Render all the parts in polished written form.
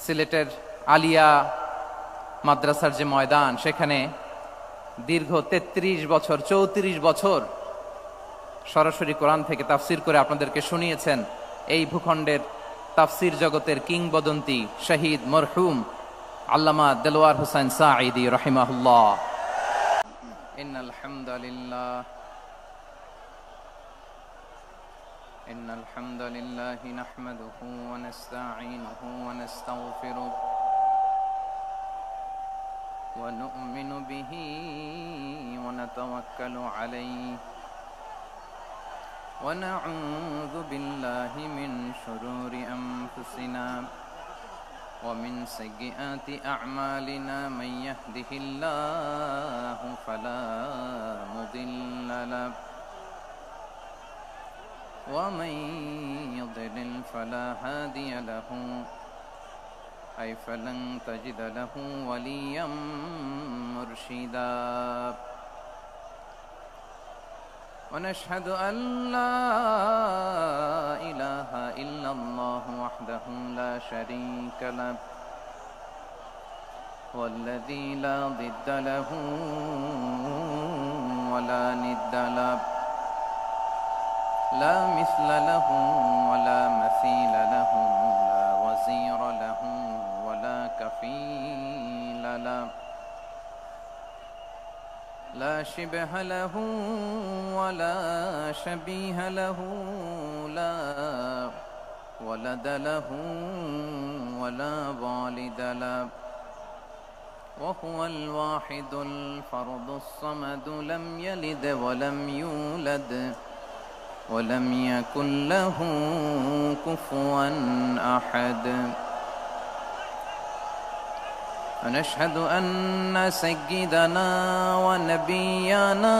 সিলেটের আলিয়া মাদ্রাসার যে ময়দান, সেখানে দীর্ঘ 33 বছর 34 বছর সরাসরি কোরআন থেকে তাফসির করে আপনাদেরকে শুনিয়েছেন এই ভূখণ্ডের তাফসির জগতের কিংবদন্তি শহীদ মরহুম আল্লামা দেলোয়ার হোসেন সাঈদী রাহিমাহুল্লাহ। ইন্নাল হামদালিল্লাহ নাহমাদুহু ওয়া নাস্তাঈনুহু ওয়া নাস্তাগফিরুহু ওয়া নু'মিনু বিহি ওয়া নাতাওয়াক্কালু আলাইহি ওয়া নাউযু বিল্লাহি মিন শুরুরি আনফুসিনা ওয়া মিন সাইয়্যাতি আ'মালিনা মান ইয়াহদিহিল্লাহু ফালা মুদিল্লা লাহু ওয়া মান ইউদ্লিল ফালা হাদিয়া লাহু أي فلن تجد له وليا مرشدا ونشهد أن لا إله إلا الله وحده لا شريك له والذي لا ضد له ولا ند له لا مثل له ولا مثيل له لا وزير له ولا كفيل له لا شبه له ولا شبيه له لا ولد له ولا والد له وهو الواحد الفرد الصمد لم يلد ولم يولد ولم يكن له كفوا أحد ونشهد أن سيدنا ونبينا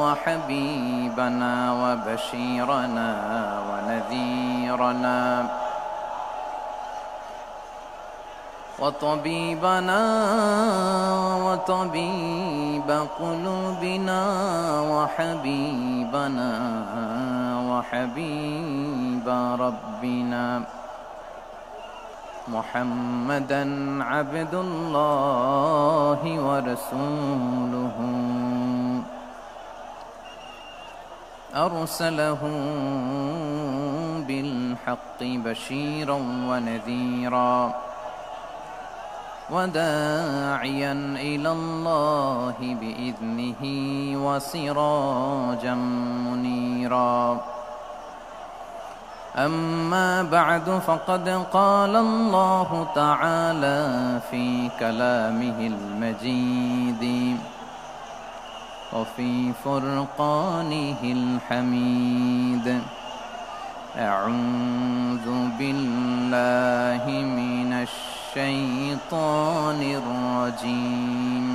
وحبيبنا وبشيرنا ونذيرنا وطبيبنا وطبيب قلوبنا وحبيبنا وحبيب ربنا محمدا عبد الله ورسوله أرسله بالحق بشيرا ونذيرا وداعيا إلى الله بإذنه وسراجا منيرا أما بعد فقد قال الله تعالى في كلامه المجيد وفي فرقانه الحميد أعوذ بالله من الشيطان الرجيم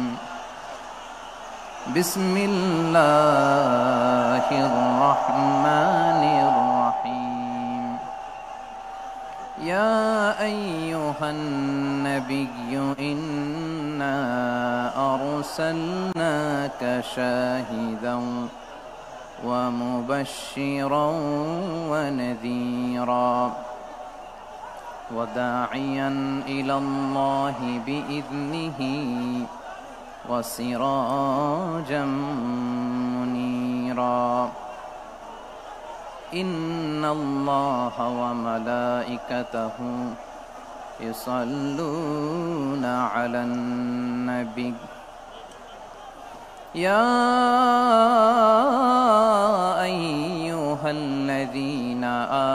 بسم الله الرحمن الرحيم يا أيها النبي إنا أرسلناك شاهدا ومبشرا ونذيرا وداعيا إلى الله بإذنه وسراجا منيرا إن الله وملائكته يصلون على النبي يا أيها الذين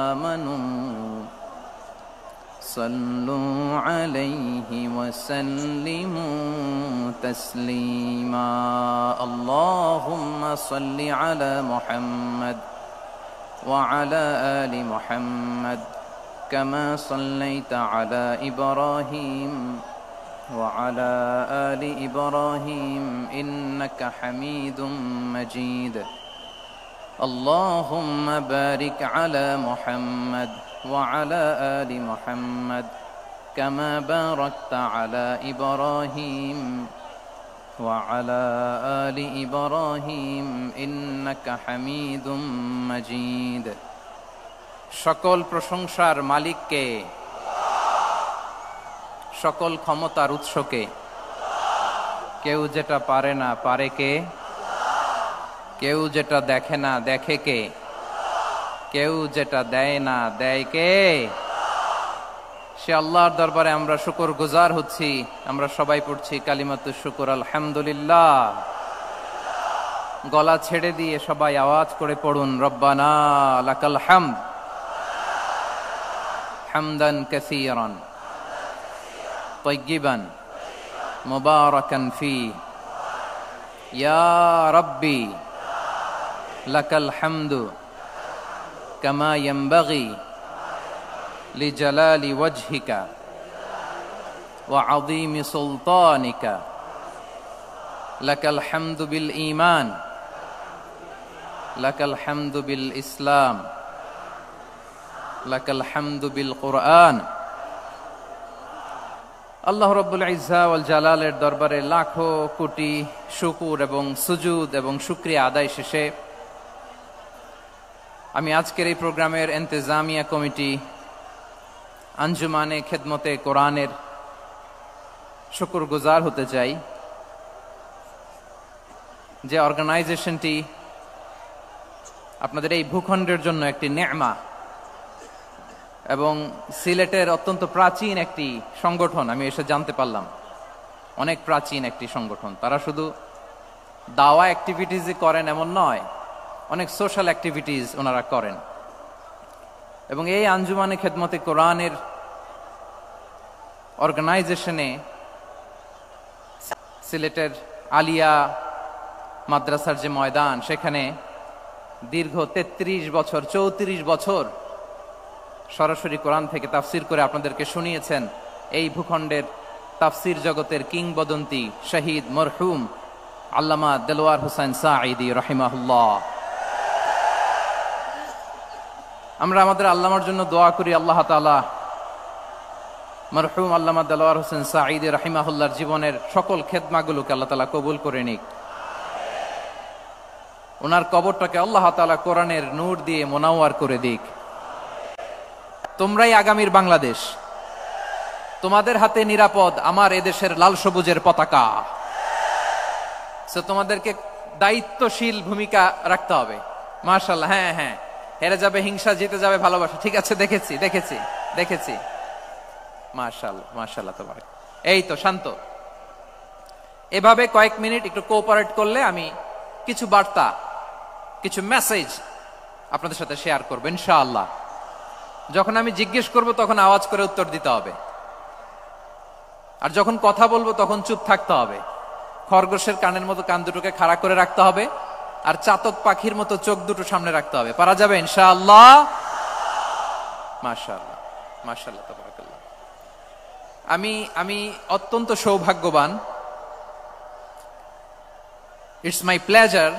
آمنوا صلوا عليه وسلموا تسليما اللهم صل على محمد وعلى آل محمد كما صليت على إبراهيم وعلى آل إبراهيم إنك حميد مجيد اللهم بارك على محمد وعلى آل محمد كما باركت على إبراهيم وعلى آل إبراهيم إنك حميد مجيد সকল প্রশংসার মালিক কে? সকল ক্ষমতার উৎসকে। কেউ যেটা পারে না পারে কে? কেউ যেটা দেখে না দেখে কে? কেউ যেটা দেয় না দেয় কে? সে আল্লাহর দরবারে আমরা শুকরগুজার হচ্ছি। আমরা সবাই পড়ছি কালিমাতুশ শুকর, আলহামদুলিল্লাহ। গলা ছেড়ে দিয়ে সবাই আওয়াজ করে পড়ুন, রব্বানা লাকাল হামদ হামদান কাসীরান তাইয়্যিবান মুবারাকান ফি ইয়া রাব্বি লাকাল হামদু কামা ইয়ানবাগি লিজালালি ওয়াজহিকা ওয়া আযীমি সুলতানিকা। লাকাল হামদু বিল ঈমান, লাকাল হামদু বিল ইসলাম, লাকাল হামদু বিল কুরআন। আল্লাহ রাব্বুল ইজ্জা ওয়াল জালালের দরবারে লাখো কোটি শুকর এবং সুজুদ এবং শুকরিয়া আদায় শেষে আমি আজকের এই প্রোগ্রামের ইন্তেজামিয়া কমিটি আঞ্জুমানে খেদমতে কোরআনের শুকরগুজার হতে চাই, যে অর্গানাইজেশনটি আপনাদের এই ভূখণ্ডের জন্য একটি নেমা এবং সিলেটের অত্যন্ত প্রাচীন একটি সংগঠন। আমি এসে জানতে পারলাম অনেক প্রাচীন একটি সংগঠন। তারা শুধু দাওয়া অ্যাক্টিভিটিসই করেন এমন নয়, অনেক সোশ্যাল অ্যাক্টিভিটিস ওনারা করেন। এবং এই আঞ্জুমানে খেদমতে কোরআনের অর্গানাইজেশনে সিলেটের আলিয়া মাদ্রাসার যে ময়দান, সেখানে দীর্ঘ 33 বছর 34 বছর সরাসরি কোরআন থেকে তাফসির করে আপনাদেরকে শুনিয়েছেন এই ভূখণ্ডের তাফসির জগতের কিংবদন্তি শহীদ মরহুম আল্লামা দেলোয়ার হোসেন সাঈদী রাহিমাহুল্লাহ। আমরা আমাদের আল্লামার জন্য দোয়া করি, আল্লাহ তাআলা মরহুম আল্লামা দেলোয়ার হোসেন সাঈদী রাহিমাহুল্লাহর জীবনের সকল খেদমাগুলোকে আল্লাহ তাআলা কবুল করে নিক। ওনার কবরটাকে আল্লাহ তাআলা কোরআনের নূর দিয়ে মোনাওয়ার করে দিক। তোমরাই আগামীর বাংলাদেশ, তোমাদের হাতে নিরাপদ আমার এদেশের লাল সবুজের পতাকা। তোমাদেরকে দায়িত্বশীল ভূমিকা রাখতে হবে। মাশাআল্লাহ, হ্যাঁ হ্যাঁ, হেরে যাবে হিংসা, জিতে যাবে ভালোবাসা। ঠিক আছে, দেখেছি দেখেছি দেখেছি। মাশাআল্লাহ মাশাআল্লাহ, তোমার এই তো শান্ত। এভাবে কয়েক মিনিট একটু কোঅপারেট করলে আমি কিছু বার্তা, কিছু মেসেজ আপনাদের সাথে শেয়ার করবো ইনশাআল্লাহ। যখন আমি জিজ্ঞেস করব তখন আওয়াজ করে উত্তর দিতে হবে, আর যখন কথা বলবো তখন চুপ থাকতে হবে। খরগোশের কানের মতো কান দুটোকে খাড়া করে রাখতে হবে, আর চাতক পাখির মতো চোখ দুটো সামনে রাখতে হবে। পারা যাবে ইনশাআল্লাহ? মাশাআল্লাহ মাশাআল্লাহ, তাবারাকাল্লাহ। আমি অত্যন্ত সৌভাগ্যবান, ইটস মাই প্লেজার,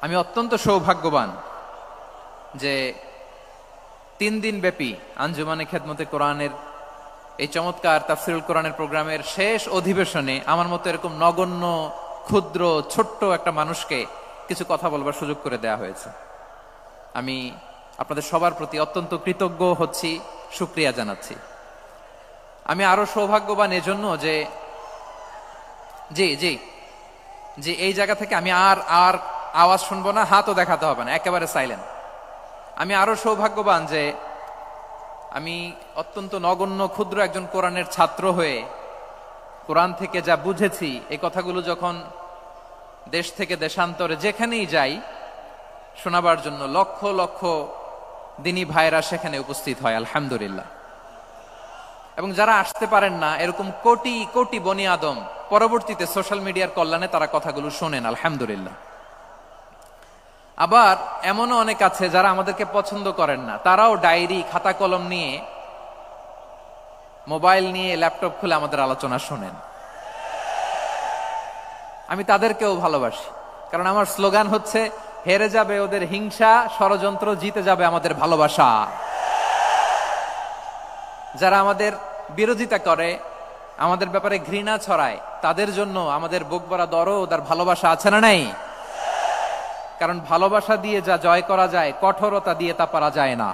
আমি অত্যন্ত সৌভাগ্যবান যে 3 দিন ব্যাপী আঞ্জুমানে খেদমতে কোরআনের এই চমৎকার তাফসিরুল কোরআনের প্রোগ্রামের শেষ অধিবেশনে আমার মতো এরকম নগণ্য ক্ষুদ্র ছোট্ট একটা মানুষকে কিছু কথা বলবার সুযোগ করে দেয়া হয়েছে। আমি আপনাদের সবার প্রতি অত্যন্ত কৃতজ্ঞ হচ্ছি, শুকরিয়া জানাচ্ছি। আমি আরো সৌভাগ্যবান এজন্য যে জি জি জি এই জায়গা থেকে আমি আর আওয়াজ শুনবো না, হাতও দেখাতে হবে না, একেবারে সাইলেন্ট। আমি আরো সৌভাগ্যবান যে আমি অত্যন্ত নগণ্য ক্ষুদ্র একজন কোরআনের ছাত্র হয়ে কোরআন থেকে যা বুঝেছি, এই কথাগুলো যখন দেশ থেকে দেশান্তরে যেখানেই যাই শোনাবার জন্য লক্ষ লক্ষ দিনী ভাইরা সেখানে উপস্থিত হয়, আলহামদুলিল্লাহ। এবং যারা আসতে পারেন না, এরকম কোটি কোটি বনি আদম পরবর্তীতে সোশ্যাল মিডিয়ার কল্যাণে তারা কথাগুলো শোনেন, আলহামদুলিল্লাহ। আবার এমনও অনেক আছে যারা আমাদেরকে পছন্দ করেন না, তারাও ডায়েরি খাতা কলম নিয়ে, মোবাইল নিয়ে, ল্যাপটপ খুলে আমাদের আলোচনা শোনেন। আমি তাদেরকেও ভালোবাসি, কারণ আমার স্লোগান হচ্ছে হেরে যাবে ওদের হিংসা, ষড়যন্ত্র, জিতে যাবে আমাদের ভালোবাসা। যারা আমাদের বিরোধিতা করে, আমাদের ব্যাপারে ঘৃণা ছড়ায়, তাদের জন্য আমাদের বুক ভরা দরদ আর ভালোবাসা আছে না নাই? কারণ ভালোবাসা দিয়ে যা জয় করা যায়, কঠোরতা দিয়ে তা পারা যায় না।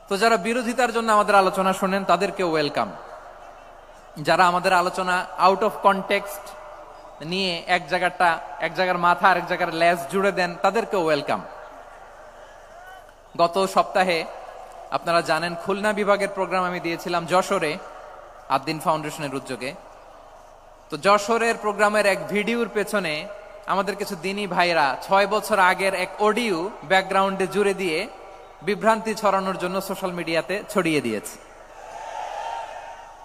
তো যারা বিরোধিতার জন্য আমাদের আলোচনা শোনেন তাদেরকে ওয়েলকাম, যারা আমাদের আলোচনা আউট অফ কনটেক্সট নিয়ে এক জায়গার মাথা আর এক জায়গার লেজ জুড়ে দেন তাদেরকে ওয়েলকাম। গত সপ্তাহে আপনারা জানেন খুলনা বিভাগের প্রোগ্রাম আমি দিয়েছিলাম যশোরে আদ্দিন ফাউন্ডেশনের উদ্যোগে। তো যশোরের প্রোগ্রামের এক ভিডিওর পেছনে আমাদের কিছু দিনী ভাইরা 6 বছর আগের এক অডিও ব্যাকগ্রাউন্ডে জুড়ে দিয়ে বিভ্রান্তি ছড়ানোর জন্য সোশ্যাল মিডিয়াতে ছড়িয়ে দিয়েছে।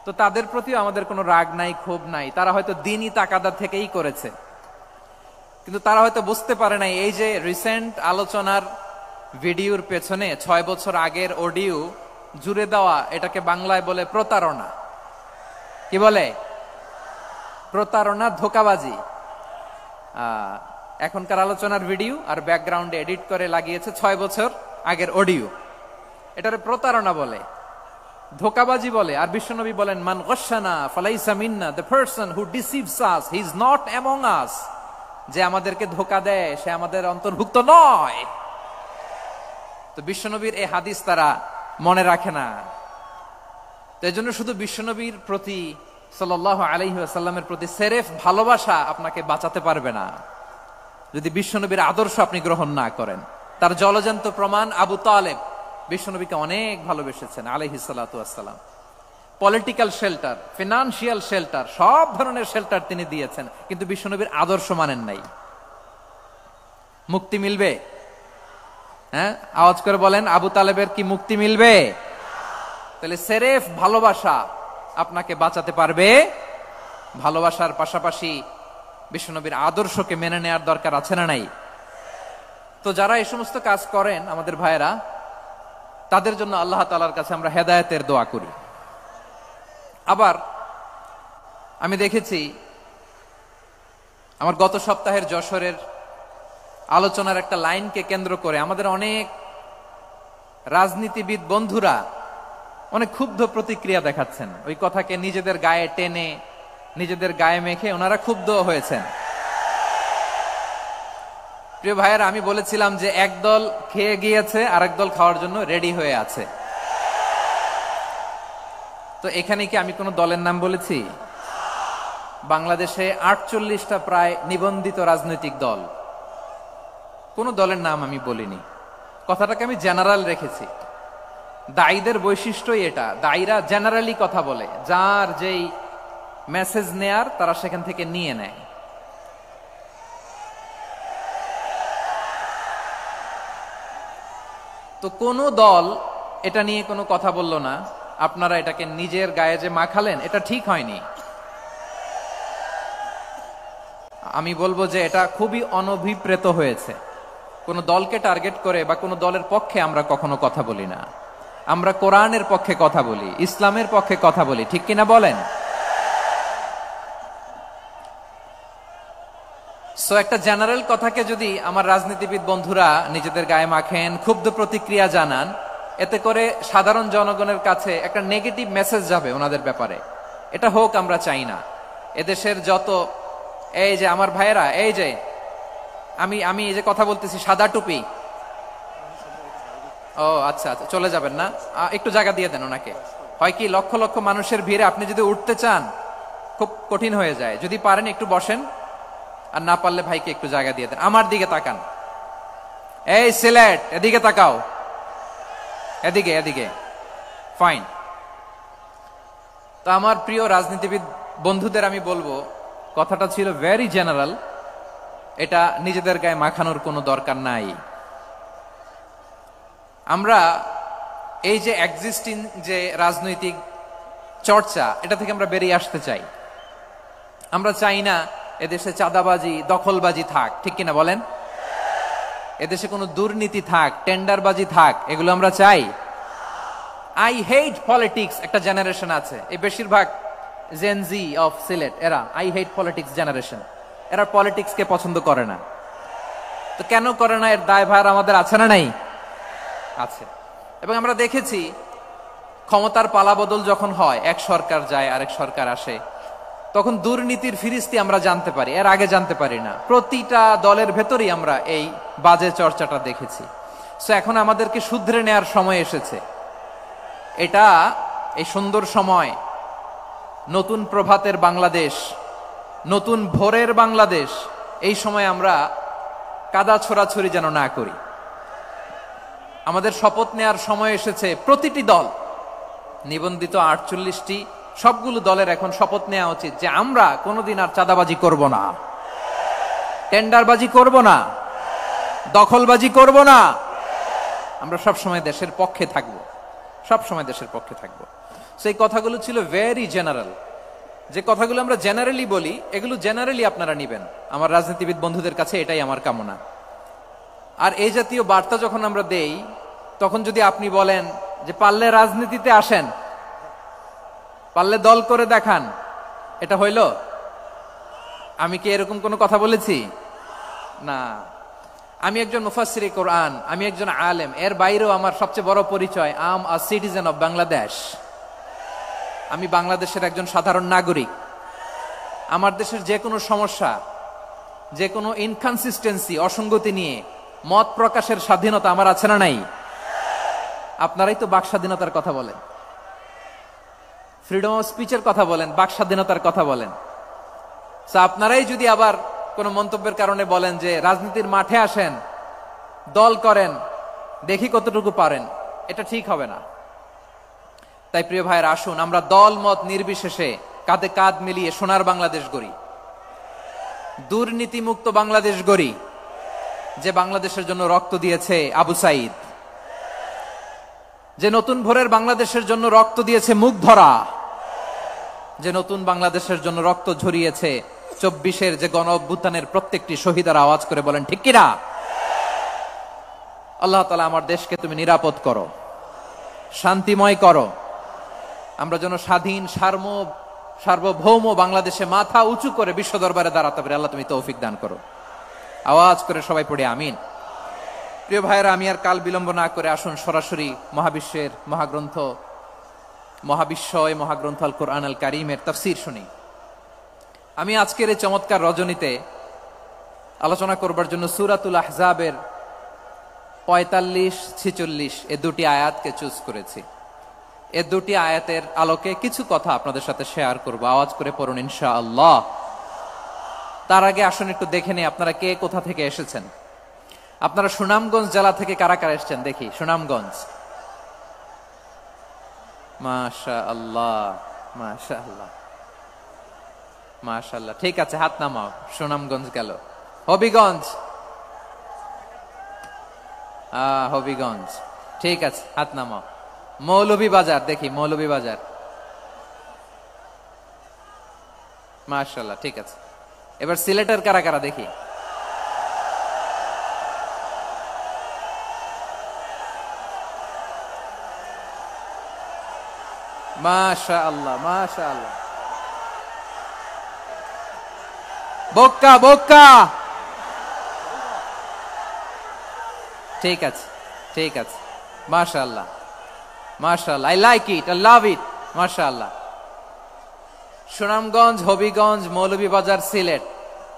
তো তাদের প্রতিও আমাদের কোনো রাগ নাই, ক্ষোভ নাই, তারা হয়তো দিনই তাকাদা থেকেই করেছে, কিন্তু তারা হয়তো বুঝতে পারে নাই এই যে রিসেন্ট আলোচনার ভিডিওর পেছনে 6 বছর আগের অডিও জুড়ে দেওয়া, এটাকে বাংলায় বলে প্রতারণা। কি বলে? প্রতারণা, ধোঁকাবাজি। এখনকার আলোচনার ভিডিও আর ব্যাকগ্রাউন্ডে এডিট করে লাগিয়েছে 6 বছর আগের অডিও। এটারে প্রতারণা বলে, ধোঁকাবাজি বলে। আর বিশ্বনবী বলেন, মান গশানা ফালাইসা মিন্না, the person who deceives us he is not among us. যে আমাদেরকে ধোঁকা দেয় সে আমাদের অন্তর্ভুক্ত নয়। তো বিশ্বনবীর এই হাদিস তারা মনে রাখে না। তো এই জন্য শুধু বিশ্বনবীর প্রতি সাল্লাল্লাহু আলাইহি ওয়াসাল্লামের প্রতি সেরেফ ভালোবাসা আপনাকে বাঁচাতে পারবে না যদি বিশ্বনবীর আদর্শ আপনি গ্রহণ না করেন। তার জলজান্ত প্রমাণ, আবু তালেব বিশ্বনবীকে অনেক ভালোবেসেছেন আলাইহিস সালাতু ওয়াসসালাম। পলিটিক্যাল শেল্টার, ফিনান্সিয়াল শেল্টার, সব ধরনের শেল্টার তিনি দিয়েছেন, কিন্তু বিশ্বনবীর আদর্শ মানেন নাই। মুক্তি মিলবে? হ্যাঁ, আওয়াজ করে বলেন, আবু তালেবের কি মুক্তি মিলবে? তাহলে সেরেফ ভালোবাসা আপনাকে বাঁচাতে পারবে। ভালোবাসার পাশাপাশি বিশ্বনবীর আদর্শকে মেনে নেওয়ার দরকার আছে না নাই? তো যারা এই সমস্ত কাজ করেন আমাদের ভাইয়েরা, তাদের জন্য আল্লাহ তাআলার কাছে আমরা হেদায়েতের দোয়া করি। আবার আমি দেখেছি আমার গত সপ্তাহের যশোরের আলোচনার একটা লাইনকে কেন্দ্র করে আমাদের অনেক রাজনীতিবিদ বন্ধুরা অনেক ক্ষুব্ধ প্রতিক্রিয়া দেখাচ্ছেন। ওই কথাকে নিজেদের গায়ে টেনে, নিজেদের গায়ে মেখে ওনারা ক্ষুব্ধ হয়েছেন। প্রিয় ভাইয়েরা, আমি বলেছিলাম যে একদল খেয়ে গিয়েছে আর একদল খাওয়ার জন্য রেডি হয়ে আছে। তো এখানে কি আমি কোন দলের নাম বলেছি? বাংলাদেশে 48টা প্রায় নিবন্ধিত রাজনৈতিক দল, কোন দলের নাম আমি বলিনি। কথাটাকে আমি জেনারেল রেখেছি। দায়ীদের বৈশিষ্ট্যই এটা, দায়ীরা জেনারেলি কথা বলে, যার যেই মেসেজ নেয়ার তারা সেখান থেকে নিয়ে নেয়। তো কোন দল এটা নিয়ে কোনো কথা বলল না। আপনারা এটাকে নিজের গায়ে যে মাখালেন, এটা ঠিক হয়নি। আমি বলবো যে এটা খুবই অনভিপ্রেত হয়েছে। কোন দলকে টার্গেট করে বা কোন দলের পক্ষে আমরা কখনো কথা বলি না। আমরা কোরআনের পক্ষে কথা বলি, ইসলামের পক্ষে কথা বলি, ঠিক কিনা বলেন? সো একটা জেনারেল কথাকে যদি আমার রাজনীতিবিদ বন্ধুরা নিজেদের গায়ে মাখেন, ক্ষুব্ধ প্রতিক্রিয়া জানান, এতে করে সাধারণ জনগণের কাছে একটা নেগেটিভ মেসেজ যাবে ওনাদের ব্যাপারে। এটা হোক আমরা চাই না। এদেশের যত এই যে আমার ভাইয়েরা, এই যে আমি এই যে কথা বলতেছি, সাদা টুপি, ও আচ্ছা আচ্ছা, চলে যাবেন না, একটু জায়গা দিয়ে দেন ওনাকে। হয় কি, লক্ষ লক্ষ মানুষের ভিড়ে আপনি যদি উঠতে চান খুব কঠিন হয়ে যায়। যদি পারেন একটু বসেন, আর না পারলে ভাইকে একটু জায়গা দিয়ে দেন। আমার দিকে তাকান, এই সিলেট, এদিকে তাকাও, এদিকে এদিকে, ফাইন। তো আমার প্রিয় রাজনীতিবিদ বন্ধুদের আমি বলবো, কথাটা ছিল ভেরি জেনারেল, এটা নিজেদের গায়ে মাখানোর কোনো দরকার নাই। আমরা এই যে এক্সিস্টিং যে রাজনৈতিক চর্চা, এটা থেকে আমরা বেরিয়ে আসতে চাই। আমরা চাই না এদেশে চাঁদাবাজি, দখলবাজি থাক, ঠিক কিনা বলেন? এদেশে কোনো দুর্নীতি থাক, টেন্ডারবাজি থাক, এগুলো আমরা চাই। আই হেট পলিটিক্স একটা জেনারেশন আছে, এই বেশিরভাগ জেন জি অফ সিলেট, এরা আই হেট পলিটিক্স জেনারেশন। এরা পলিটিক্সকে পছন্দ করে না। তো কেন করে না, এর দায়ভার আমাদের আছে না নাই? আছে। এবং আমরা দেখেছি ক্ষমতার পালাবদল যখন হয়, এক সরকার যায় আরেক সরকার আসে, তখন দুর্নীতির ফিরিস্তি আমরা জানতে পারি, এর আগে জানতে পারি না। প্রতিটা দলের ভেতরেই আমরা এই বাজে চর্চাটা দেখেছি। সো এখন আমাদেরকে শুধরে নেয়ার সময় এসেছে। এটা এই সুন্দর সময়, নতুন প্রভাতের বাংলাদেশ, নতুন ভোরের বাংলাদেশ, এই সময় আমরা কাদা ছোড়াছুরি যেন না করি। আমাদের শপথ নেয়ার সময় এসেছে। প্রতিটি দল, নিবন্ধিত 48টি, সবগুলো দলের এখন শপথ নেওয়া উচিত যে আমরা কোনোদিন আর চাঁদাবাজি করব না, টেন্ডারবাজি করব না, দখলবাজি করব না। আমরা সবসময় দেশের পক্ষে থাকব, সবসময় দেশের পক্ষে থাকব। সেই কথাগুলো ছিল ভেরি জেনারেল। যে কথাগুলো আমরা জেনারেলি বলি, এগুলো জেনারেলি আপনারা নিবেন। আমার রাজনীতিবিদ বন্ধুদের কাছে এটাই আমার কামনা। আর এই জাতীয় বার্তা যখন আমরা দেই, তখন যদি আপনি বলেন যে পারলে রাজনীতিতে আসেন, পারলে দল করে দেখান, এটা হইল? আমি কি এরকম কোনো কথা বলেছি? না। আমি একজন মুফাসসিরে কোরআন, আমি একজন আলেম, এর বাইরেও আমার সবচেয়ে বড় পরিচয় আম আ সিটিজেন অফ বাংলাদেশ। আমি বাংলাদেশের একজন সাধারণ নাগরিক। আমার দেশের যে কোনো সমস্যা, যে কোনো ইনকনসিস্টেন্সি, অসঙ্গতি নিয়ে মত প্রকাশের স্বাধীনতা আমার আছে না নাই? আপনারাই তো বাক স্বাধীনতার কথা বলেন, ফ্রিডম অফ স্পিচের কথা বলেন, বাক স্বাধীনতার কথা বলেন। আপনারাই যদি আবার কোন মন্তব্যের কারণে বলেন যে রাজনীতির মাঠে আসেন, দল করেন, দেখি কতটুকু পারেন, এটা ঠিক হবে না। তাই প্রিয় ভাইয়ের, আসুন আমরা দল মত নির্বিশেষে কাঁধে কাঁধ মিলিয়ে সোনার বাংলাদেশ গড়ি, দুর্নীতিমুক্ত বাংলাদেশ গড়ি, যে বাংলাদেশের জন্য রক্ত দিয়েছে আবু সাইদ, যে নতুন ভোরের বাংলাদেশের জন্য রক্ত দিয়েছে মুগ্ধরা, যে নতুন বাংলাদেশের জন্য রক্ত ঝরিয়েছে 24-এর যে গণ অভ্যুত্থানের প্রত্যেকটি শহীদার। আওয়াজ করে বলেন ঠিক কিনা? আল্লাহ তাআলা আমার দেশকে তুমি নিরাপদ করো, শান্তিময় করো। আমরা যেন স্বাধীন সার্বভৌম বাংলাদেশে মাথা উঁচু করে বিশ্ব দরবারে দাঁড়াতে পারি। আল্লাহ তুমি তৌফিক দান করো। আওয়াজ করে সবাই পড়ে আমিন। প্রিয় ভাইয়েরা, আমি আর কাল বিলম্ব না করে আসুন সরাসরি মহাবিশ্বের মহাগ্রন্থ, মহাবিশ্বয় মহাগ্রন্থ আল কোরআন আল কারীমের তাফসীর শুনি। আমি আজকের এই চমৎকার রজনীতে আলোচনা করবার জন্য সূরাতুল আহজাবের 45-46 এই দুটি আয়াতকে চুজ করেছি। এই দুটি আয়াতের আলোকে কিছু কথা আপনাদের সাথে শেয়ার করব। আওয়াজ করে পড়ুন ইনশাআল্লাহ। তার আগে আসুন একটু দেখে নিই আপনারা কে কোথা থেকে এসেছেন। আপনারা সুনামগঞ্জ জেলা থেকে কারা কারা এসেছেন দেখি। সুনামগঞ্জ, মাশাআল্লাহ মাশাআল্লাহ মাশাআল্লাহ, ঠিক আছে, হাত নামাও। সুনামগঞ্জ গেল। হবিগঞ্জ, হবিগঞ্জ, ঠিক আছে, হাত নামাও। মৌলভীবাজার দেখি, মৌলভীবাজার, মাশাআল্লাহ, ঠিক আছে। এবার সিলেটের কারা কারা দেখি। মাশাআল্লাহ মাশাআল্লাহ। বক্কা বক্কা, ঠিক আছে ঠিক আছে, মাশাআল্লাহ মাশাআল্লাহ, I like it, I love it, মাশাআল্লাহ। সুনামগঞ্জ, হবিগঞ্জ, মৌলভীবাজার, সিলেট।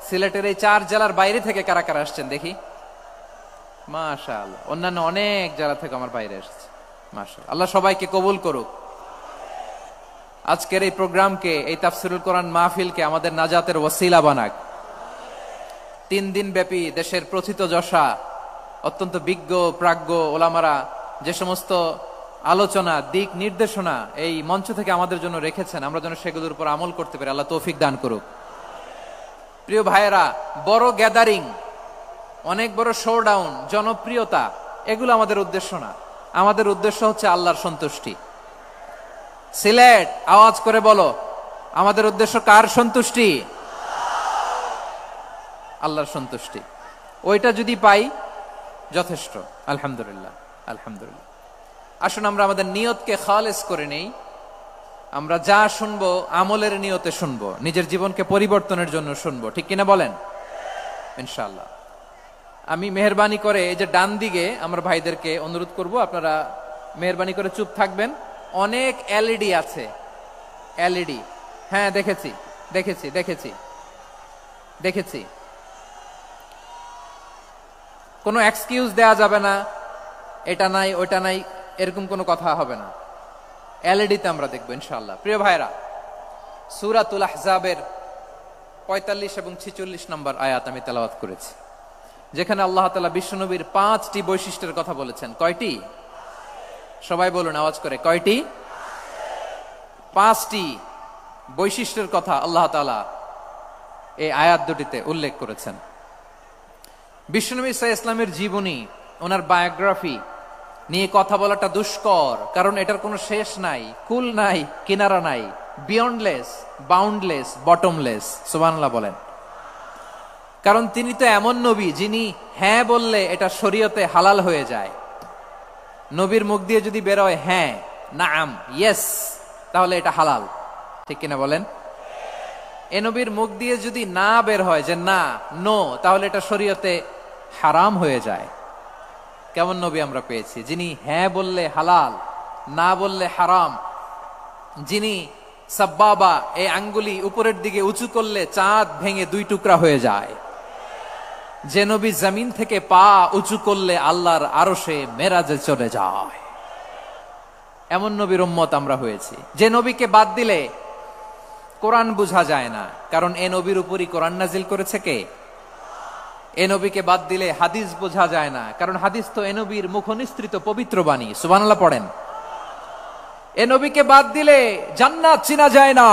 সিলেটের এই 4 জেলার বাইরে থেকে কারা কারা আসছেন দেখি। মাশাআল্লাহ, অন্যান্য অনেক জেলা থেকে আমার বাইরে এসেছে। মাশাআল্লাহ, আল্লাহ সবাইকে কবুল করুক। আজকের এই প্রোগ্রামকে, এই তাফসীরুল কোরআন মাহফিলকে আমাদের নাজাতের ওসিলা বানাক। 3 দিন ব্যাপী দেশের প্রথিতযশা অত্যন্ত বিজ্ঞ প্রাজ্ঞ ওলামারা যে সমস্ত আলোচনা, দিক নির্দেশনা এই মঞ্চ থেকে আমাদের জন্য রেখেছেন, আমরা যেন সেগুলোর উপর আমল করতে পারি। আল্লাহ তৌফিক দান করুক। প্রিয় ভাইয়েরা, বড় গ্যাদারিং, অনেক বড় শোডাউন, জনপ্রিয়তা, এগুলো আমাদের উদ্দেশ্য না। আমাদের উদ্দেশ্য হচ্ছে আল্লাহর সন্তুষ্টি। সিলেট, আওয়াজ করে বলো, আমাদের উদ্দেশ্য কার সন্তুষ্টি? আল্লাহর সন্তুষ্টি। ওইটা যদি পাই যথেষ্ট, আলহামদুলিল্লাহ আলহামদুলিল্লাহ। আসুন আমরা আমাদের নিয়তকে খালেস করে নেই। আমরা যা শুনবো আমলের নিয়তে শুনবো, নিজের জীবনকে পরিবর্তনের জন্য শুনবো, ঠিক কিনা বলেন? ইনশাআল্লাহ। আমি মেহরবানি করে এই যে ডান দিকে আমার ভাইদেরকে অনুরোধ করব, আপনারা মেহরবানি করে চুপ থাকবেন। অনেক এলইডি আছে, এলইডি, হ্যাঁ দেখেছি দেখেছি দেখেছি দেখেছি। কোনো এক্সকিউজ দেয়া যাবে না, এটা নাই ওইটা নাই, এরকম কোনো কথা হবে না। এলইডিতে আমরা দেখবো ইনশাআল্লাহ। প্রিয় ভাইরা, সূরাতুল আহজাবের 45 এবং 46 নম্বর আয়াত আমি তেলাওয়াত করেছি, যেখানে আল্লাহ তাআলা বিশ্বনবীর 5টি বৈশিষ্ট্যের কথা বলেছেন। কয়টি? সবাই বলুন আওয়াজ করে, কয়টি? 5টি বৈশিষ্ট্যের কথা আল্লাহ তাআলা এই আয়াত দুটিতে উল্লেখ করেছেন। বিশ্বনবী সাল্লাল্লাহু আলাইহি ওয়াসাল্লামের জীবনী, ওনার বায়োগ্রাফি নিয়ে কথা বলাটা দুষ্কর, কারণ এটার কোনো শেষ নাই, কুল নাই, কিনারা নাই, বিয়ন্ডলেস, বাউন্ডলেস, বটমলেস। সুবহানাল্লাহ বলেন। কারণ তিনি তো এমন নবী যিনি হ্যাঁ বললে এটা শরীয়তে হালাল হয়ে যায়। নবীর মুখ দিয়ে যদি বের হয় হ্যাঁ, নাম, ইয়েস, তাহলে এটা হালাল। ঠিক কিনা বলেন? এ নবীর মুখ দিয়ে যদি না বের হয় যে না, নো, তাহলে এটা শরীয়তে হারাম হয়ে যায়। কেমন নবী আমরা পেয়েছি, যিনি হ্যাঁ বললে হালাল, না বললে হারাম, যিনি সাব্বাবা, এই আঙ্গুলি উপরের দিকে উঁচু করলে চাঁদ ভেঙে 2 টুকরা হয়ে যায়, যে নবী জমিন থেকে পা উঁচু করলে আল্লাহর আরশে মেরাজে চলে যায়, এমন নবীর উম্মত আমরা হয়েছি। যে নবীকে বাদ দিলে কোরআন বোঝা যায় না, কারণ এ নবীর উপরই কোরআন নাজিল করেছে কে? এ নবীকে বাদ দিলে হাদিস বোঝা যায় না, কারণ হাদিস তো এ নবীর মুখনিসৃত পবিত্র বাণী। সুবহানাল্লাহ পড়েন। এ নবীকে বাদ দিলে জান্নাত চিনা যায় না,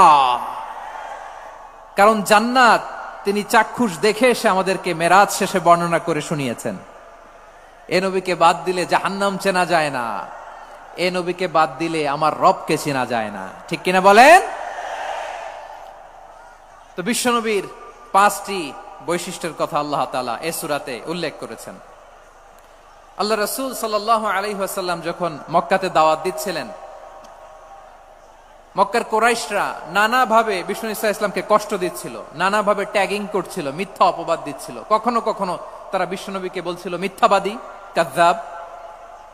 কারণ জান্নাত তিনি চাক্ষুষ দেখে এসে আমাদেরকে মেরাজ শেষে বর্ণনা করে শুনিয়েছেন। এ নবীকে বাদ দিলে জাহান্নাম চেনা যায় না, এ নবীকে বাদ দিলে আমার রবকে চেনা যায় না। ঠিক কিনা বলেন? তো বিশ্বনবীর 5টি বৈশিষ্ট্যের কথা আল্লাহ তাআলা এই সূরাতে উল্লেখ করেছেন। আল্লাহ রাসূল সাল্লাল্লাহু আলাইহি ওয়াসাল্লাম যখন মক্কাতে দাওয়াত দিচ্ছিলেন, মক্কার কুরাইশরা নানাভাবে বিষ্ণু ঈসা ইসলামকে কষ্ট দিচ্ছিল, নানাভাবে ট্যাগিং করছিল, মিথ্যা অপবাদ দিচ্ছিল। কখনো কখনো তারা বিশ্বনবীকে বলছিল মিথ্যাবাদী, কাযযাব।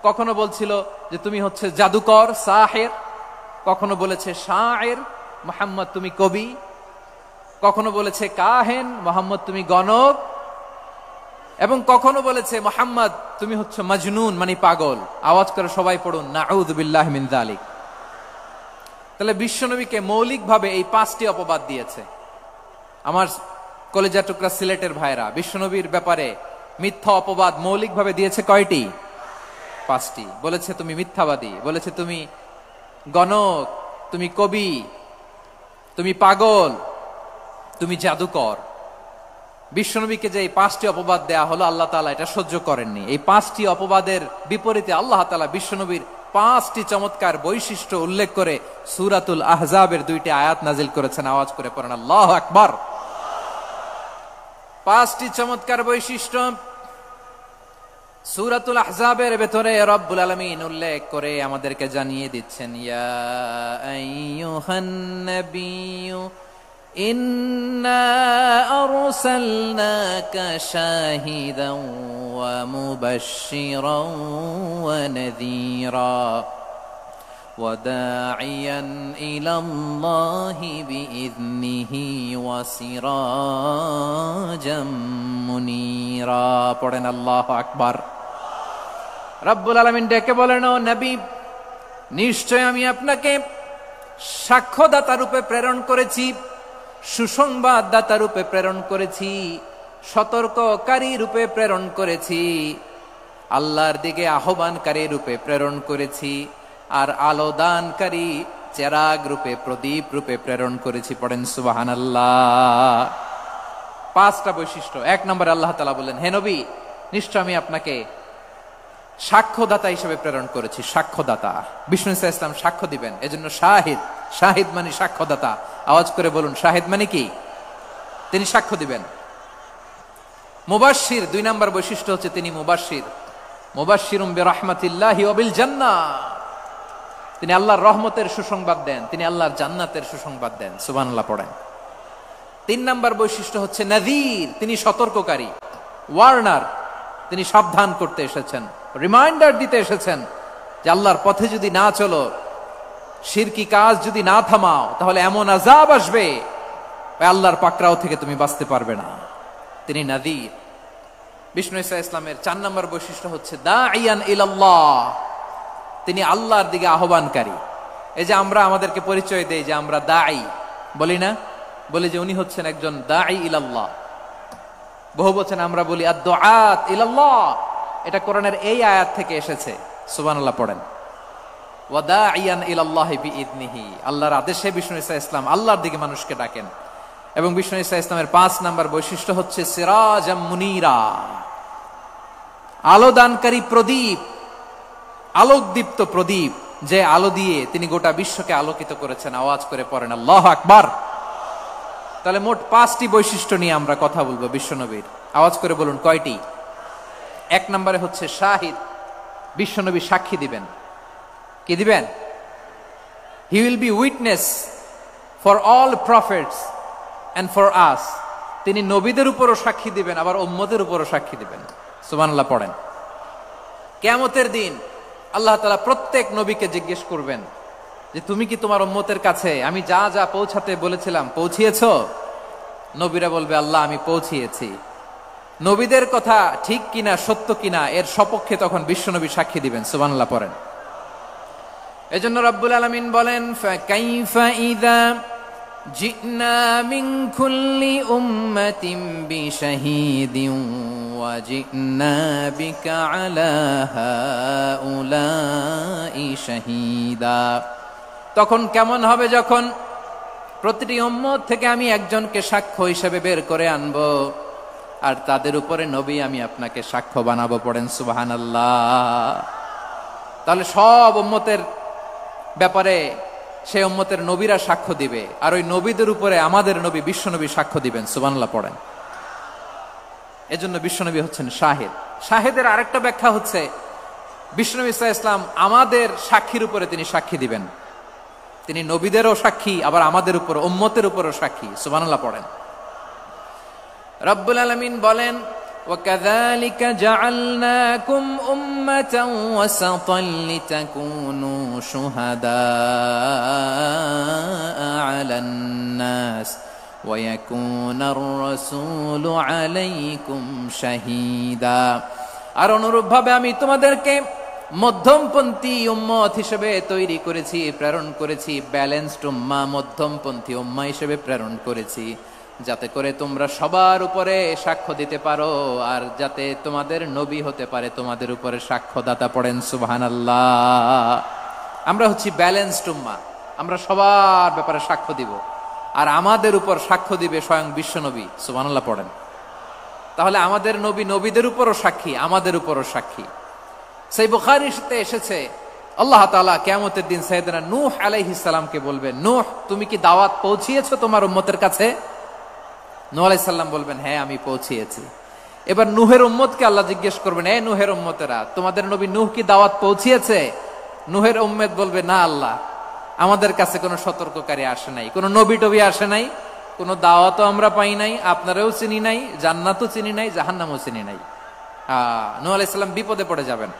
কখনো বলছিল যে তুমি হচ্ছে জাদুকর, সাহির। কখনো বলেছে শায়ের, মুহাম্মদ তুমি কবি। কখনো বলেছে কাহেন, মুহাম্মদ তুমি গণক। এবং কখনো বলেছে মুহাম্মদ তুমি হচ্ছে মাজনুন, মানে পাগল। আওয়াজ করে সবাই পড়ুন, নাউযু বিল্লাহি মিন যালিক। তাহলে বিশ্বনবীকে মৌলিকভাবে এই 5টি অপবাদ দিয়েছে। আমার কলেজা টুকরা সিলেটের ভাইরা, বিশ্বনবীর ব্যাপারে মিথ্যা অপবাদ মৌলিকভাবে দিয়েছে কয়টি? 5টি। বলেছে তুমি মিথ্যাবাদী, বলেছে তুমি গণক, তুমি কবি, তুমি পাগল, তুমি জাদুকর। বিশ্বনবীকে যে এই 5টি অপবাদ দেয়া হলো, আল্লাহ তাআলা এটা সহ্য করেননি। এই 5টি অপবাদের বিপরীতে আল্লাহ তাআলা বিশ্বনবীর 5টি চমৎকার বৈশিষ্ট্য উল্লেখ করে সূরাতুল আহজাবের 2টি আয়াত নাজিল করেছেন। আওয়াজ করে পড়েন আল্লাহু আকবার। 5টি চমৎকার বৈশিষ্ট্য সূরাতুল আহজাবের ভেতরে রব্বুল আলামিন উল্লেখ করে আমাদেরকে জানিয়ে দিচ্ছেন, ইয়া আইয়ুহান নাবিয়্যু ইন্না আরসালনাকা শাহিদান ওয়া মুবাশশিরান ওয়া নাযীরা ওয়া দাঈয়ান ইলাল্লাহি বিইذনিহি ওয়া সিরাজাম মুনীরা। পড়েন আল্লাহু আকবার। রব্বুল আলামিন ডেকে বলেন, ও নবী, নিশ্চয় আমি আপনাকে সাক্ষ্যদাতা রূপে প্রেরণ করেছি, সুসংবাদদাতা রূপে প্রেরণ করেছি, সতর্ককারী রূপে প্রেরণ করেছি, আল্লাহর দিকে আহ্বানকারী রূপে প্রেরণ করেছি, আর আলোদানকারী চেরাগ রূপে, প্রদীপ রূপে প্রেরণ করেছি। পড়েন সুবহানাল্লাহ। 5টা বৈশিষ্ট্য। 1 নম্বরে আল্লাহ তাআলা বললেন, হে নবী, নিশ্চয় আমি আপনাকে সাক্ষ্যদাতা হিসেবে প্রেরণ করেছি। সাক্ষ্যদাতা, বিষ্ণু ঈসা ইসলাম সাক্ষ্য দিবেন, এজন্য শাহিদ। শাহিদ মানে সাক্ষ্যদাতা। আওয়াজ করে বলুন, শাহিদ মানে কি? তিনি সাক্ষ্য দিবেন। মুবাশশির, 2 নম্বর বৈশিষ্ট্য হচ্ছে তিনি মুবাশশির। মুবাশশিরুম বিরাহমাতিল্লাহি ওয়া বিল জান্নাহ। তিনি আল্লাহর রহমতের সুসংবাদ দেন, তিনি আল্লাহর জান্নাতের সুসংবাদ দেন। সুবহানাল্লাহ পড়েন। 3 নম্বর বৈশিষ্ট্য হচ্ছে নাযীর, তিনি সতর্ককারী, ওয়ার্নার। তিনি সাবধান করতে এসেছেন, রিমাইন্ডার দিতে এসেছেন যে আল্লাহর পথে যদি না চলো, শিরকি কাজ যদি না থামাও, তাহলে এমন আযাব আসবে আল্লাহর পাকড়াও থেকে তুমি বাঁচতে পারবে না। তিনি নাযীর। বিষ্ণু ঈসা ইসলামের 4 নম্বর বৈশিষ্ট্য হচ্ছে দাঈয়ান ইলাল্লাহ, তিনি আল্লাহর দিকে আহ্বানকারী। এই যে আমরা আমাদেরকে পরিচয় দেই যে আমরা দাঈ, বলি না? বলি যে উনি হচ্ছেন একজন দাঈ ইলাল্লাহ। বহু বচন আমরা বলি আদ-দুআত ইলাল্লাহ। এটা কোরআনের এই আয়াত থেকে এসেছে। সুবহানাল্লাহ পড়েন। ওয়া দাঈয়ান ইলাল্লাহি বিইذনিহি। আল্লাহর আদেশে বিষ্ণু ঈসা ইসলাম আল্লাহর দিকে মানুষকে ডাকেন। এবং বিষ্ণু ঈসা ইসলামের ৫ নাম্বার বৈশিষ্ট্য হচ্ছে সিরাজাম মুনীরা, আলোদানকারী প্রদীপ, আলোকদীপ্ত প্রদীপ, যে আলো দিয়ে তিনি গোটা বিশ্বকে আলোকিত করেছেন। আওয়াজ করে পড়েন আল্লাহু আকবার। তাহলে মোট ৫টি বৈশিষ্ট্য নিয়ে আমরা কথা বলবো বিশ্বনবীর। আওয়াজ করে বলুন কয়টি? ১ নম্বরে হচ্ছে শাহিদ, বিশ্বনবী সাক্ষী দিবেন। কি দিবেন? He will be witness for all prophets and for us. তিনি নবীদের উপরও সাক্ষী দিবেন, আবার উম্মতের উপরও সাক্ষী দিবেন। সুবহানাল্লাহ পড়েন। কিয়ামতের দিন আল্লাহ তাআলা প্রত্যেক নবীকে জিজ্ঞেস করবেন যে তুমি কি তোমার উম্মতের কাছে আমি যা যা পৌঁছাতে বলেছিলাম পৌঁছিয়েছো? নবীরা বলবে আল্লাহ আমি পৌঁছিয়েছি। নবীদের কথা ঠিক কিনা, সত্য কিনা, এর সপক্ষে তখন বিশ্বনবী সাক্ষী দিবেন। সুবহানাল্লাহ পড়েন। এজন্য রব্বুল আলামিন বলেন ফাকাইফা ইযা জিনা মিন কুল্লি উম্মাতিন বিশাহীদিন ওয়া জিনা বিকা আলা হাউলাই শাহীদা। তখন কেমন হবে যখন প্রতিটি উম্মত থেকে আমি একজনকে সাক্ষ্য হিসেবে বের করে আনবো, আর তাদের উপরে নবী আমি আপনাকে সাক্ষ্য বানাবো। পড়েন সুবহানাল্লাহ। তাহলে সব উম্মতের ব্যাপারে সেই উম্মতের নবীরা সাক্ষ্য দিবে, আর ওই নবীদের উপরে আমাদের নবী বিশ্বনবী সাক্ষ্য দিবেন। সুবহানাল্লাহ পড়েন। এজন্য বিশ্বনবী হচ্ছেন শাহিদ। শাহিদের আরেকটা ব্যাখ্যা হচ্ছে বিশ্বনবী সাল্লাল্লাহু আলাইহি ওয়াসাল্লাম আমাদের সাক্ষীর উপরে তিনি সাক্ষী দিবেন। তিনি নবীদেরও সাক্ষী, আবার আমাদের উপর উম্মতের উপরও সাক্ষী। সুবহানাল্লাহ পড়েন। রব্বুল আলামিন বলেন وَكَذَلِكَ جَعَلْنَاكُمْ أُمَّةً وَسَطًا لِتَكُونُوا شُهَدَاءَ عَلَى النَّاسِ وَيَكُونَ الرَّسُولُ عَلَيْكُمْ شَهِيدًا। আর অনুরূপভাবে আমি তোমাদেরকে মধ্যমপন্থী উম্মত হিসেবে তৈরি করেছি, প্রেরণ করেছি। ব্যালেন্সড উম্মাহ, মধ্যমপন্থী উম্মাহ হিসেবে প্রেরণ করেছি, যাতে করে তোমরা সবার উপরে সাক্ষ্য দিতে পারো, আর যাতে তোমাদের নবী হতে পারে তোমাদের উপরে সাক্ষ্যদাতা। পড়েন সুবহানাল্লাহ। আমরা হচ্ছি ব্যালেন্সড উম্মাহ, আমরা সবার ব্যাপারে সাক্ষ্য দিব, আর আমাদের উপর সাক্ষ্য দিবে স্বয়ং বিশ্বনবী। সুবহানাল্লাহ পড়েন। তাহলে আমাদের নবী নবীদের উপরও সাক্ষী, আমাদের উপরও সাক্ষী। সেই বুখারীতে এসেছে আল্লাহ তাআলা কিয়ামতের দিন সাইয়েদনা নূহ আলাইহিস সালামকে বলবেন, নূহ তুমি কি দাওয়াত পৌঁছিয়েছো তোমার উম্মতের কাছে? নূহ আলাইহিস সালাম বলবেন হ্যাঁ আমি পৌঁছিয়েছি। এবার নূহের উম্মতকে আল্লাহ জিজ্ঞেস করবেন, এ নূহের উম্মতেরা তোমাদের নবী নূহ কি দাওয়াত পৌঁছিয়েছে? নূহের উম্মত বলবে না আল্লাহ, আমাদের কাছে কোনো সতর্ককারী আসে নাই, কোনো নবী টবি আসে নাই, কোনো দাওয়াতও আমরা পাই নাই, আপনারাও চিনি নাই, জান্নাতও চিনি নাই, জাহান্নামও চিনি নাই। নূহ আলাইহিস সালাম বিপদে পড়ে যাবেন।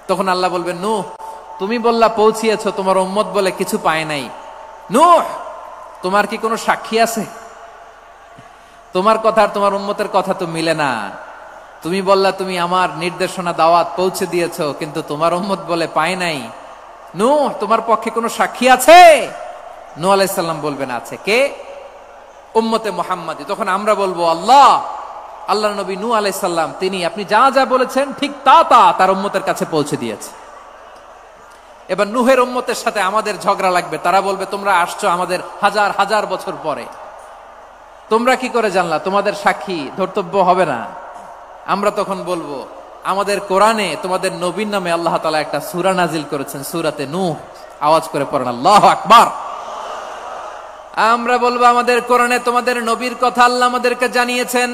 তখন আল্লাহ বলবেন নূহ তুমি বললা পৌঁছিয়েছো, তোমার উম্মত বলে কিছু পায় নাই। নূহ তোমার কি কোনো সাক্ষী আছে? তোমার কথা আর তোমার উম্মতের কথা তো মিলে না। তুমি বললা তুমি আমার নির্দেশনা দাওয়াত পৌঁছে দিয়েছো, কিন্তু তোমার উম্মত বলে পায় নাই। নূহ তোমার পক্ষে কোনো সাক্ষী আছে? নূহ আলাইহিস সালাম বলবেন আছে। কে? উম্মতে মুহাম্মাদী। তখন আমরা বলবো আল্লাহ, আল্লাহর নবী নূহ আলাইহিস সালাম তিনি আপনি যা যা বলেছেন ঠিক তা তা তার উম্মতের কাছে পৌঁছে দিয়েছে। এবার নূহের উম্মতের সাথে আমাদের ঝগড়া লাগবে। তারা বলবে তোমরা আসছো আমাদের হাজার হাজার বছর পরে, তোমরা কি করে জানলা? তোমাদের সাক্ষী ধর্তব্য হবে না। আমরা তখন বলবো আমাদের কোরআনে তোমাদের নবীর নামে আল্লাহ তাআলা একটা সূরা নাজিল করেছেন, সূরাতে নূহ। আওয়াজ করে পড়েন আল্লাহু আকবার। আমরা বলবো আমাদের কোরআনে তোমাদের নবীর কথা আল্লাহ আমাদেরকে জানিয়েছেন,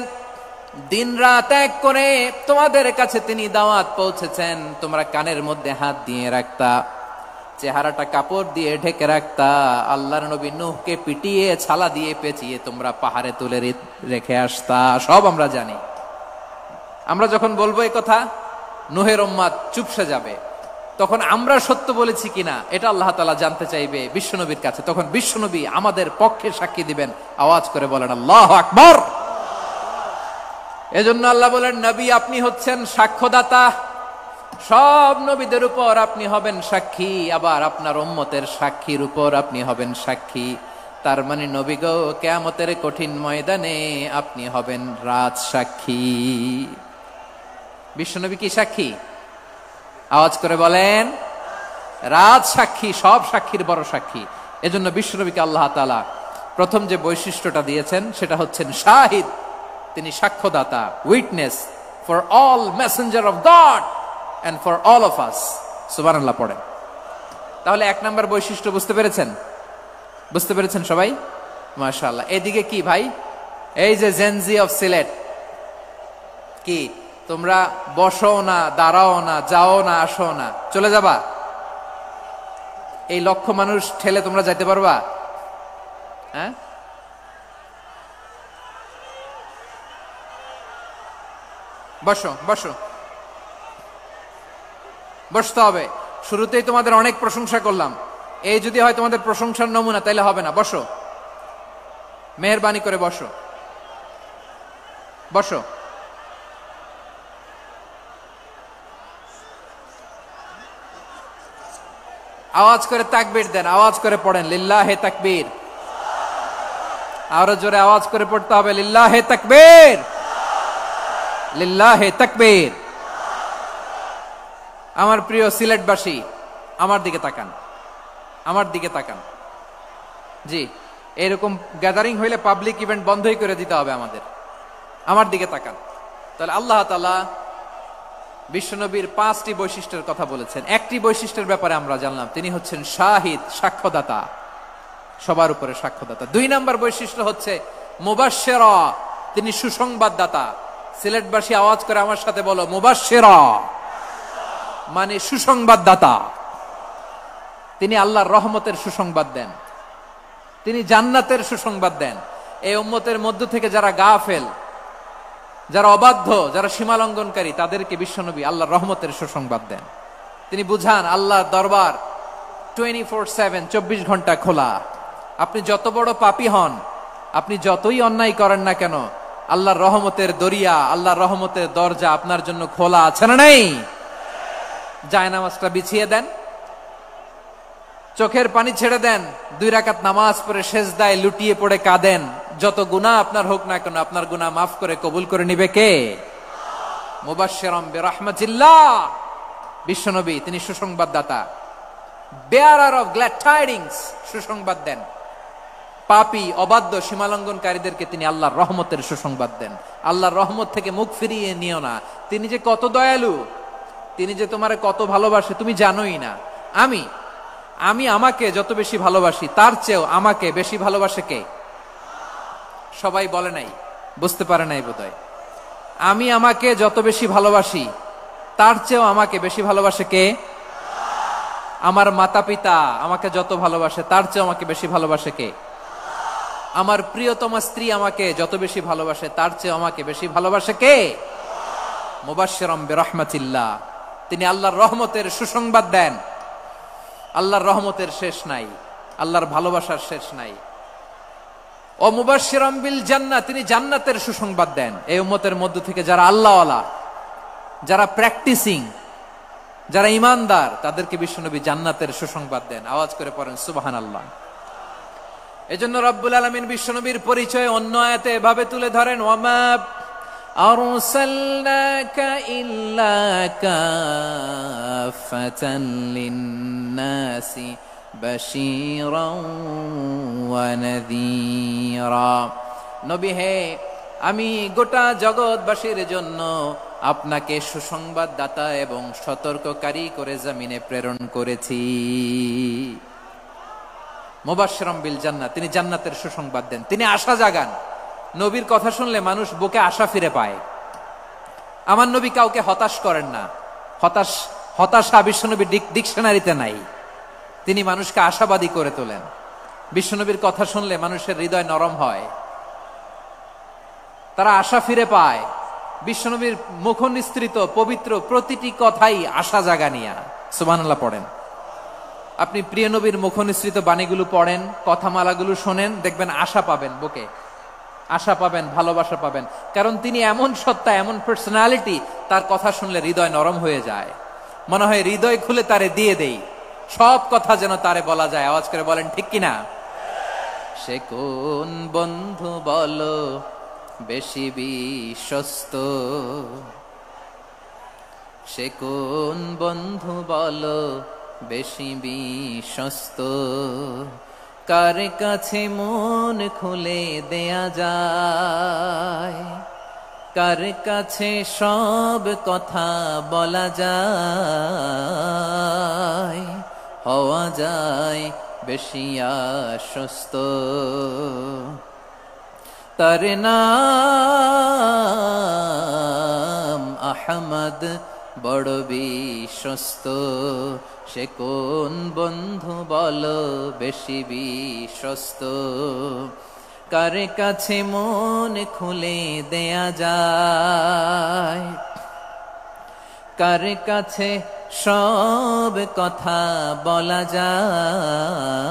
দিন রাত এক করে তোমাদের কাছে তিনি দাওয়াত পৌঁছেছেন। তোমরা কানের মধ্যে হাত দিয়ে রাখতা, চেহারাটা কাপড় দিয়ে ঢেকে রাখতা, আল্লাহর নবী নূহকে পিটিয়ে ছালা দিয়ে পেঁচিয়ে তোমরা পাহাড়ে তুলে রেখে আসতা। সব আমরা জানি। আমরা যখন বলবো এই কথা, নূহের উম্মত চুপসে যাবে। তখন আমরা সত্য বলেছি কিনা এটা আল্লাহ তাআলা জানতে চাইবে বিশ্বনবীর কাছে। তখন বিশ্বনবী আমাদের পক্ষে সাক্ষী দিবেন। আওয়াজ করে বলেন আল্লাহু আকবার। এজন্য আল্লাহ বলেন নবী আপনি হচ্ছেন সাক্ষ্যদাতা, সব নবীদের উপর আপনি হবেন সাক্ষী, আবার আপনার উম্মতের সাক্ষীর উপর আপনি হবেন সাক্ষী। তার মানে নবী গো, কিয়ামতের কঠিন ময়দানে আপনি হবেন রাজ সাক্ষী। বিশ্বনবী কি সাক্ষী? আওয়াজ করে বলেন, রাজ সাক্ষী, সব সাক্ষীর বড় সাক্ষী। এজন্য বিশ্বনবীকে আল্লাহ তাআলা প্রথম যে বৈশিষ্ট্যটা দিয়েছেন সেটা হচ্ছেন শাহিদ। তিনি সাক্ষ্যদাতা, witness for all messenger of God and for all of us. সুবহানাল্লাহ পড়েন। তাহলে এক নাম্বার বৈশিষ্ট্য বুঝতে পেরেছেন? বুঝতে পেরেছেন সবাই? মাশাআল্লাহ। এদিকে কি ভাই, এই যে জেনজি অফ সিলেট, কি তোমরা বসো না, দাঁড়াও না, যাও না, আসো না, চলে যাবা? এই লক্ষ মানুষ ঠেলে তোমরা যাইতে পারবা? হ্যাঁ, বসো বসো, বসতে হবে। শুরুতেই তোমাদের অনেক প্রশংসা করলাম, এই যদি হয় তোমাদের প্রশংসার নমুনা, তাইলে হবে না। বসো, মেহেরবানি করে বসো, বসো। আওয়াজ করে তাকবীর দেন, আওয়াজ করে পড়েন লিল্লাহে তাকবীর। আরো জোরে আওয়াজ করে পড়তে হবে, লিল্লাহে তাকবীর, লিল্লাহে তাকবীর। আমার প্রিয় সিলেটবাসী, আমার দিকে তাকান, আমার দিকে তাকান। জি, এরকম গ্যাদারিং হইলে পাবলিক ইভেন্ট বন্ধই করে দিতে হবে আমাদের। আমার দিকে তাকান। তাহলে আল্লাহ তাআলা বিশ্বনবীর 5টি বৈশিষ্ট্যের কথা বলেছেন। একটি বৈশিষ্ট্যের ব্যাপারে আমরা জানলাম, তিনি হচ্ছেন শাহিদ, সাক্ষ্যদাতা, সবার উপরে সাক্ষ্যদাতা। 2 নাম্বার বৈশিষ্ট্য হচ্ছে মুবাশশিরা, তিনি সুসংবাদদাতা। সিলেটবাসী আওয়াজ করে আমার সাথে বলো, মুবাশশিরা মানে সুসংবাদদাতা। তিনি আল্লাহর রহমতের সুসংবাদ দেন, তিনি জান্নাতের সুসংবাদ দেন। এই উম্মতের মধ্য থেকে যারা গাফেল, যারা অবাধ্য, যারা সীমালঙ্ঘনকারী, তাদেরকে বিশ্বনবী আল্লাহর রহমতের সুসংবাদ দেন। তিনি বুঝান আল্লাহর দরবার 24/7, 24 ঘন্টা খোলা। আপনি যত বড় পাপী হন, আপনি যতই অন্যায় করেন না কেন, আল্লাহর রহমতের দরিয়া, আল্লাহর রহমতের দরজা আপনার জন্য খোলা আছে না নেই? জায়নামাজটা বিছিয়ে দেন, চোখের পানি ছেড়ে দেন, 2 রাকাত নামাজ পড়ে সেজদায় লুটিয়ে পড়ে কাঁদেন। যত গুনাহ আপনার হোক না কেন, আপনার গুনাহ মাফ করে কবুল করে নিবে কে? মুবাশশিরাম বিরাহমাতিল্লাহ। বিশ্বনবী তিনি সুসংবাদদাতা, বেয়ারার অফ গ্ল্যাড টাইডিংস, সুসংবাদ দেন। পাপী, অবাধ্য, সীমালঙ্ঘনকারীদেরকে তিনি আল্লাহর রহমতের সুসংবাদ দেন। আল্লাহর রহমত থেকে মুখ ফিরিয়ে নিও না। তিনি যে কত দয়ালু, তিনি যে তোমারে কত ভালোবাসে তুমি জানোই না। আমি আমাকে যত বেশি ভালোবাসি, তার চেয়েও আমাকে বেশি ভালোবাসে কে? সবাই বলে নাই, বুঝতে পারে নাই বোধহয়। আমি আমাকে যত বেশি ভালোবাসি, তার চেয়েও আমাকে বেশি ভালোবাসে কে? আমার মাতা পিতা আমাকে যত ভালোবাসে, তার চেয়েও আমাকে বেশি ভালোবাসে কে? আমার প্রিয়তমা স্ত্রী আমাকে যত বেশি ভালোবাসে, তার চেয়েও আমাকে বেশি ভালোবাসে কে? মুবাশশিরাম বিরাহমাতিল্লাহ, তিনি আল্লাহর রহমতের সুসংবাদ দেন। আল্লাহর রহমতের শেষ নাই, আল্লাহর ভালোবাসার শেষ নাই। ও মুবাশশিরাম বিল জান্নাহ, তিনি জান্নাতের সুসংবাদ দেন। এই উম্মতের মধ্য থেকে যারা আল্লাহওয়ালা, যারা প্র্যাকটিসিং, যারা ইমানদার, তাদেরকে বিশ্বনবী জান্নাতের সুসংবাদ দেন। আওয়াজ করে পড়েন সুবহানাল্লাহ। এজন্য রব্বুল আলামিন বিশ্বনবীর পরিচয় অন্য আয়াতে এভাবে তুলে ধরেন, ওয়ামা আরসালনাকা ইল্লা কাফাতান লিন্নাসি বাশীরাও ওয়া নাযীরা। নবী হে, আমি গোটা জগৎবাসীর জন্য আপনাকে সুসংবাদদাতা এবং সতর্ককারী করে জমিনে প্রেরণ করেছি। মুবাশশিরাম বিল জান্নাহ, তিনি জান্নাতের সুসংবাদ দেন, তিনি আশা জাগান। নবীর কথা শুনলে মানুষ বুকে আশা ফিরে পায়। আমার নবী কাউকে হতাশ করেন না। হতাশা বিশ্বনবীর ডিকশনারিতে নাই। তিনি মানুষকে আশাবাদী করে তোলেন। বিশ্বনবীর কথা শুনলে মানুষের হৃদয় নরম হয়, তারা আশা ফিরে পায়। বিশ্বনবীর মুখ নিঃসৃত পবিত্র প্রতিটি কথাই আশা জাগানিয়া। সুবহানাল্লাহ পড়েন। আপনি প্রিয় নবীর মুখ নিঃসৃত বাণীগুলো পড়েন, কথামালাগুলো শোনেন, দেখবেন আশা পাবেন, বুকে আশা পাবেন, ভালোবাসা পাবেন। কারণ তিনি এমন সত্তা, এমন পার্সোনালিটি, তার কথা শুনলে হৃদয় নরম হয়ে যায়। মনে হয় হৃদয় খুলে তারে দিয়ে দেই, সব কথা যেন তারে বলা যায়। আওয়াজ করে বলেন ঠিক কিনা? সে কোন বন্ধু বলো বেশি বিশ্বস্ত, সে কোন বন্ধু বলো বেশি বিশ্বস্ত, কার কাছে মন খুলে দেয়া যায়, কার কাছে সব কথা বলা যায়, হওয়া যায় বেশি আশ্বস্ত। তার নাম আহমদ, বড় বিশ্বস্ত। সে কোন বন্ধু বলো বেশি বিশ্বস্ত, কার কাছে মন খুলে দেয়া যায়, কার কাছে সব কথা বলা যায়,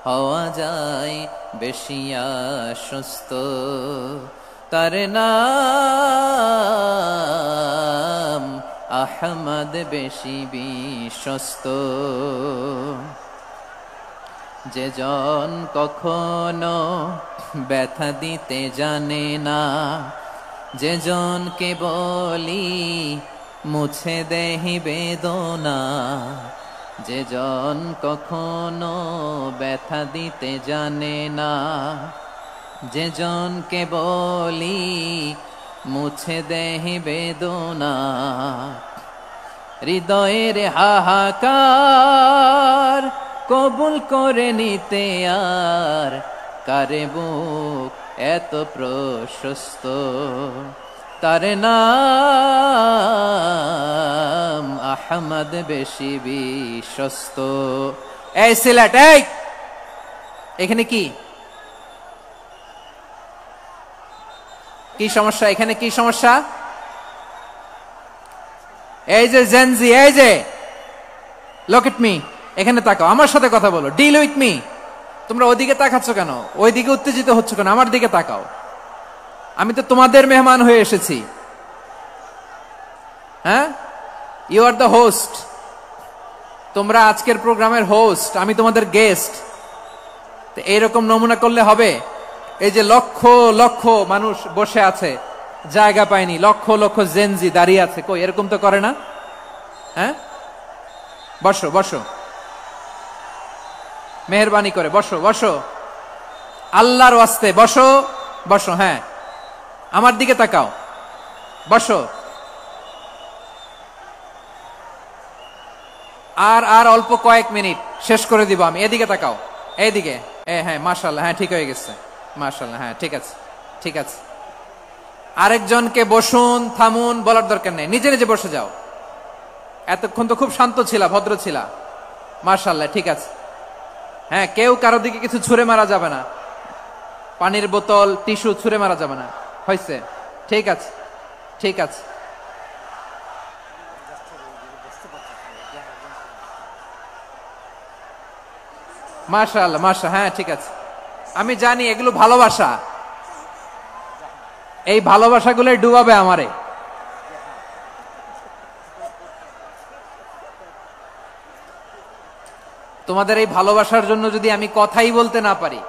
হওয়া যায় বেশি আশ্বস্ত। তার নাম আহমদ, বেশি বিশ্বস্ত। যে জন কখনো ব্যথা দিতে জানে না, যে জনকে বলি মুছে দেহি বেদনা, যে জন কখনো ব্যথা দিতে জানে না, যে জনকে বলি মুছে দেহি বেদনা, হৃদয়ের হাহাকার কবুল করে নিতে আর কারে বুক এত প্রশস্ত। তার নাম আহমদ, বেশি বিশ্বস্ত। এই সিলেট, এই এখানে কি কি সমস্যা? এখানে কি সমস্যা? এই যে জেনজি, এই যে লুক এট মি, এখানে তাকাও, আমার সাথে কথা বলো, ডিল উইথ মি। তোমরা ওইদিকে তাকাচ্ছ কেন? ওইদিকে উত্তেজিত হচ্ছ কেন? আমার দিকে তাকাও, আমি তো তোমাদের মেহমান হয়ে এসেছি। হ্যাঁ, ইউ আর দ্য হোস্ট, তোমরা আজকের প্রোগ্রামের হোস্ট, আমি তোমাদের গেস্ট। তো এইরকম নমুনা করলে হবে? এই যে লক্ষ লক্ষ মানুষ বসে আছে, জায়গা পায়নি, লক্ষ লক্ষ জেনজি দাঁড়িয়ে আছে, কই এরকম তো করে না? হ্যাঁ, বসো বসো, মেহরবানি করে বসো বসো, আল্লাহর ওয়াস্তে বসো বসো। হ্যাঁ, আমার দিকে তাকাও, বসো। আর আর অল্প কয়েক মিনিট, শেষ করে দিব আমি। এদিকে তাকাও, এইদিকে। হ্যাঁ, মাশাআল্লাহ, হ্যাঁ ঠিক হয়ে গেছে, মাশাআল্লাহ, হ্যাঁ ঠিক আছে, ঠিক আছে। আরেকজনকে বসুন, থামুন বলার দরকার নেই, নিজে নিজে বসে যাও। এতক্ষণ তো খুব শান্ত ছিলা, ভদ্র ছিলা, মাশাআল্লাহ, ঠিক আছে। হ্যাঁ, কেউ কারো দিকে কিছু ছুঁড়ে মারা যাবে না, পানির বোতল, টিস্যু ছুঁড়ে মারা যাবে না, হয়েছে? ঠিক আছে, ঠিক আছে। মাশাআল্লাহ, মাশা, হ্যাঁ ঠিক আছে। আমি জানি এগুলো ভালোবাসা, এই ভালোবাসাগুলো ডুবাবে আমারে। তোমাদের এই ভালোবাসার জন্য যদি আমি কথাই বলতে না পারি,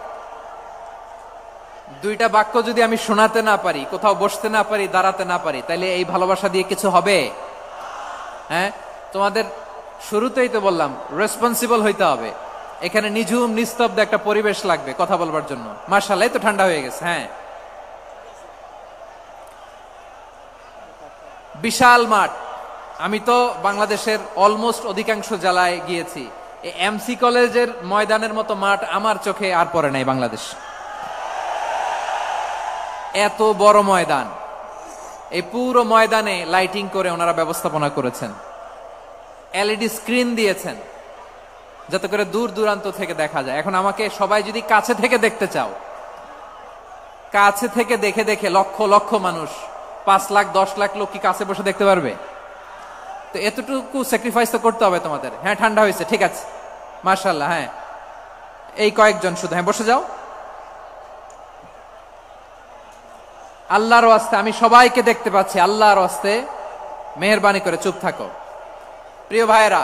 দুইটা বাক্য যদি আমি শোনাতে না পারি, কোথাও বসতে না পারি, দাঁড়াতে না পারি, তাহলে এই ভালোবাসা দিয়ে কিছু হবে? হ্যাঁ, তোমাদের শুরুতেই তো বললাম রেসপন্সিবল হইতে হবে। এখানে নিঝুম নিস্তব্ধ একটা পরিবেশ লাগবে কথা বলবার জন্য। মাশাআল্লাহ, তো ঠান্ডা হয়ে গেছে। হ্যাঁ, বিশাল মাঠ। আমি তো বাংলাদেশের অলমোস্ট অধিকাংশ জেলায় গিয়েছি, এই এমসি কলেজের ময়দানের মতো মাঠ আমার চোখে আর পড়ে নাই বাংলাদেশ। এত বড় ময়দান, এই পুরো ময়দানে লাইটিং করে ওনারা ব্যবস্থাপনা করেছেন, এলইডি স্ক্রিন দিয়েছেন যাতে করে দূর দূরান্ত থেকে দেখা যায়। এখন আমাকে সবাই যদি কাছে থেকে দেখতে চাও, কাছে থেকে দেখে দেখে লক্ষ লক্ষ মানুষ, 5 লাখ 10 লাখ লোক কি কাছে বসে দেখতে পারবে? তো এতটুকু স্যাক্রিফাইস তো করতে হবে তোমাদের। হ্যাঁ, ঠান্ডা হয়েছে, ঠিক আছে, মাশাআল্লাহ। হ্যাঁ, এই কয়েকজন শুধু, হ্যাঁ বসে যাও। আল্লাহর ওয়াস্তে আমি সবাইকে দেখতে পাচ্ছি, আল্লাহর ওয়াস্তে মেহেরবানি করে চুপ থাকো। প্রিয় ভাইয়েরা,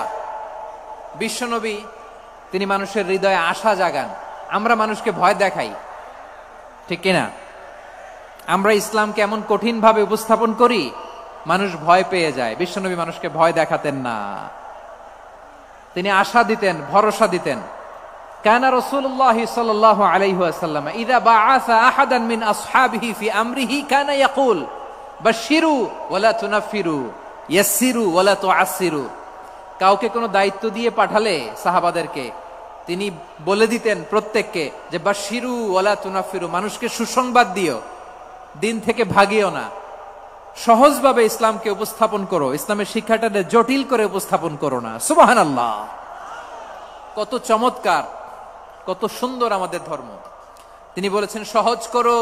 বিশ্বনবী তিনি মানুষের হৃদয়ে আশা জাগান। আমরা মানুষকে ভয় দেখাই, ঠিক কিনা? আমরা ইসলামকে এমন কঠিন ভাবে উপস্থাপন করি, মানুষ ভয় পেয়ে যায়। বিশ্বনবী মানুষকে ভয় দেখাতেন না, তিনি আশা দিতেন, ভরসা দিতেন। কানা রাসূলুল্লাহ সাল্লাল্লাহু আলাইহি ওয়াসাল্লাম ইযা বাআসা আহাদান মিন আসহাবিহি ফি আমরিহি কানা ইয়াকুল বাশশিরু ওয়ালা তুনাফিরু ইয়াসসিরু ওয়ালা তুআসসিরু। কাউকে কোনো দায়িত্ব দিয়ে পাঠালে সাহাবাদেরকে তিনি বলে দিতেন প্রত্যেককে যে বাশশিরু ওয়ালা তুনাফিরু, মানুষকে সুসংবাদ দিও, দিন থেকে ভাগিও না, সহজভাবে ইসলামকে উপস্থাপন করো, ইসলামের শিক্ষাটাকে জটিল করে উপস্থাপন করো না। সুবহানাল্লাহ, কত চমৎকার, কত সুন্দর আমাদের ধর্ম। তিনি বলেছেন সহজ করো,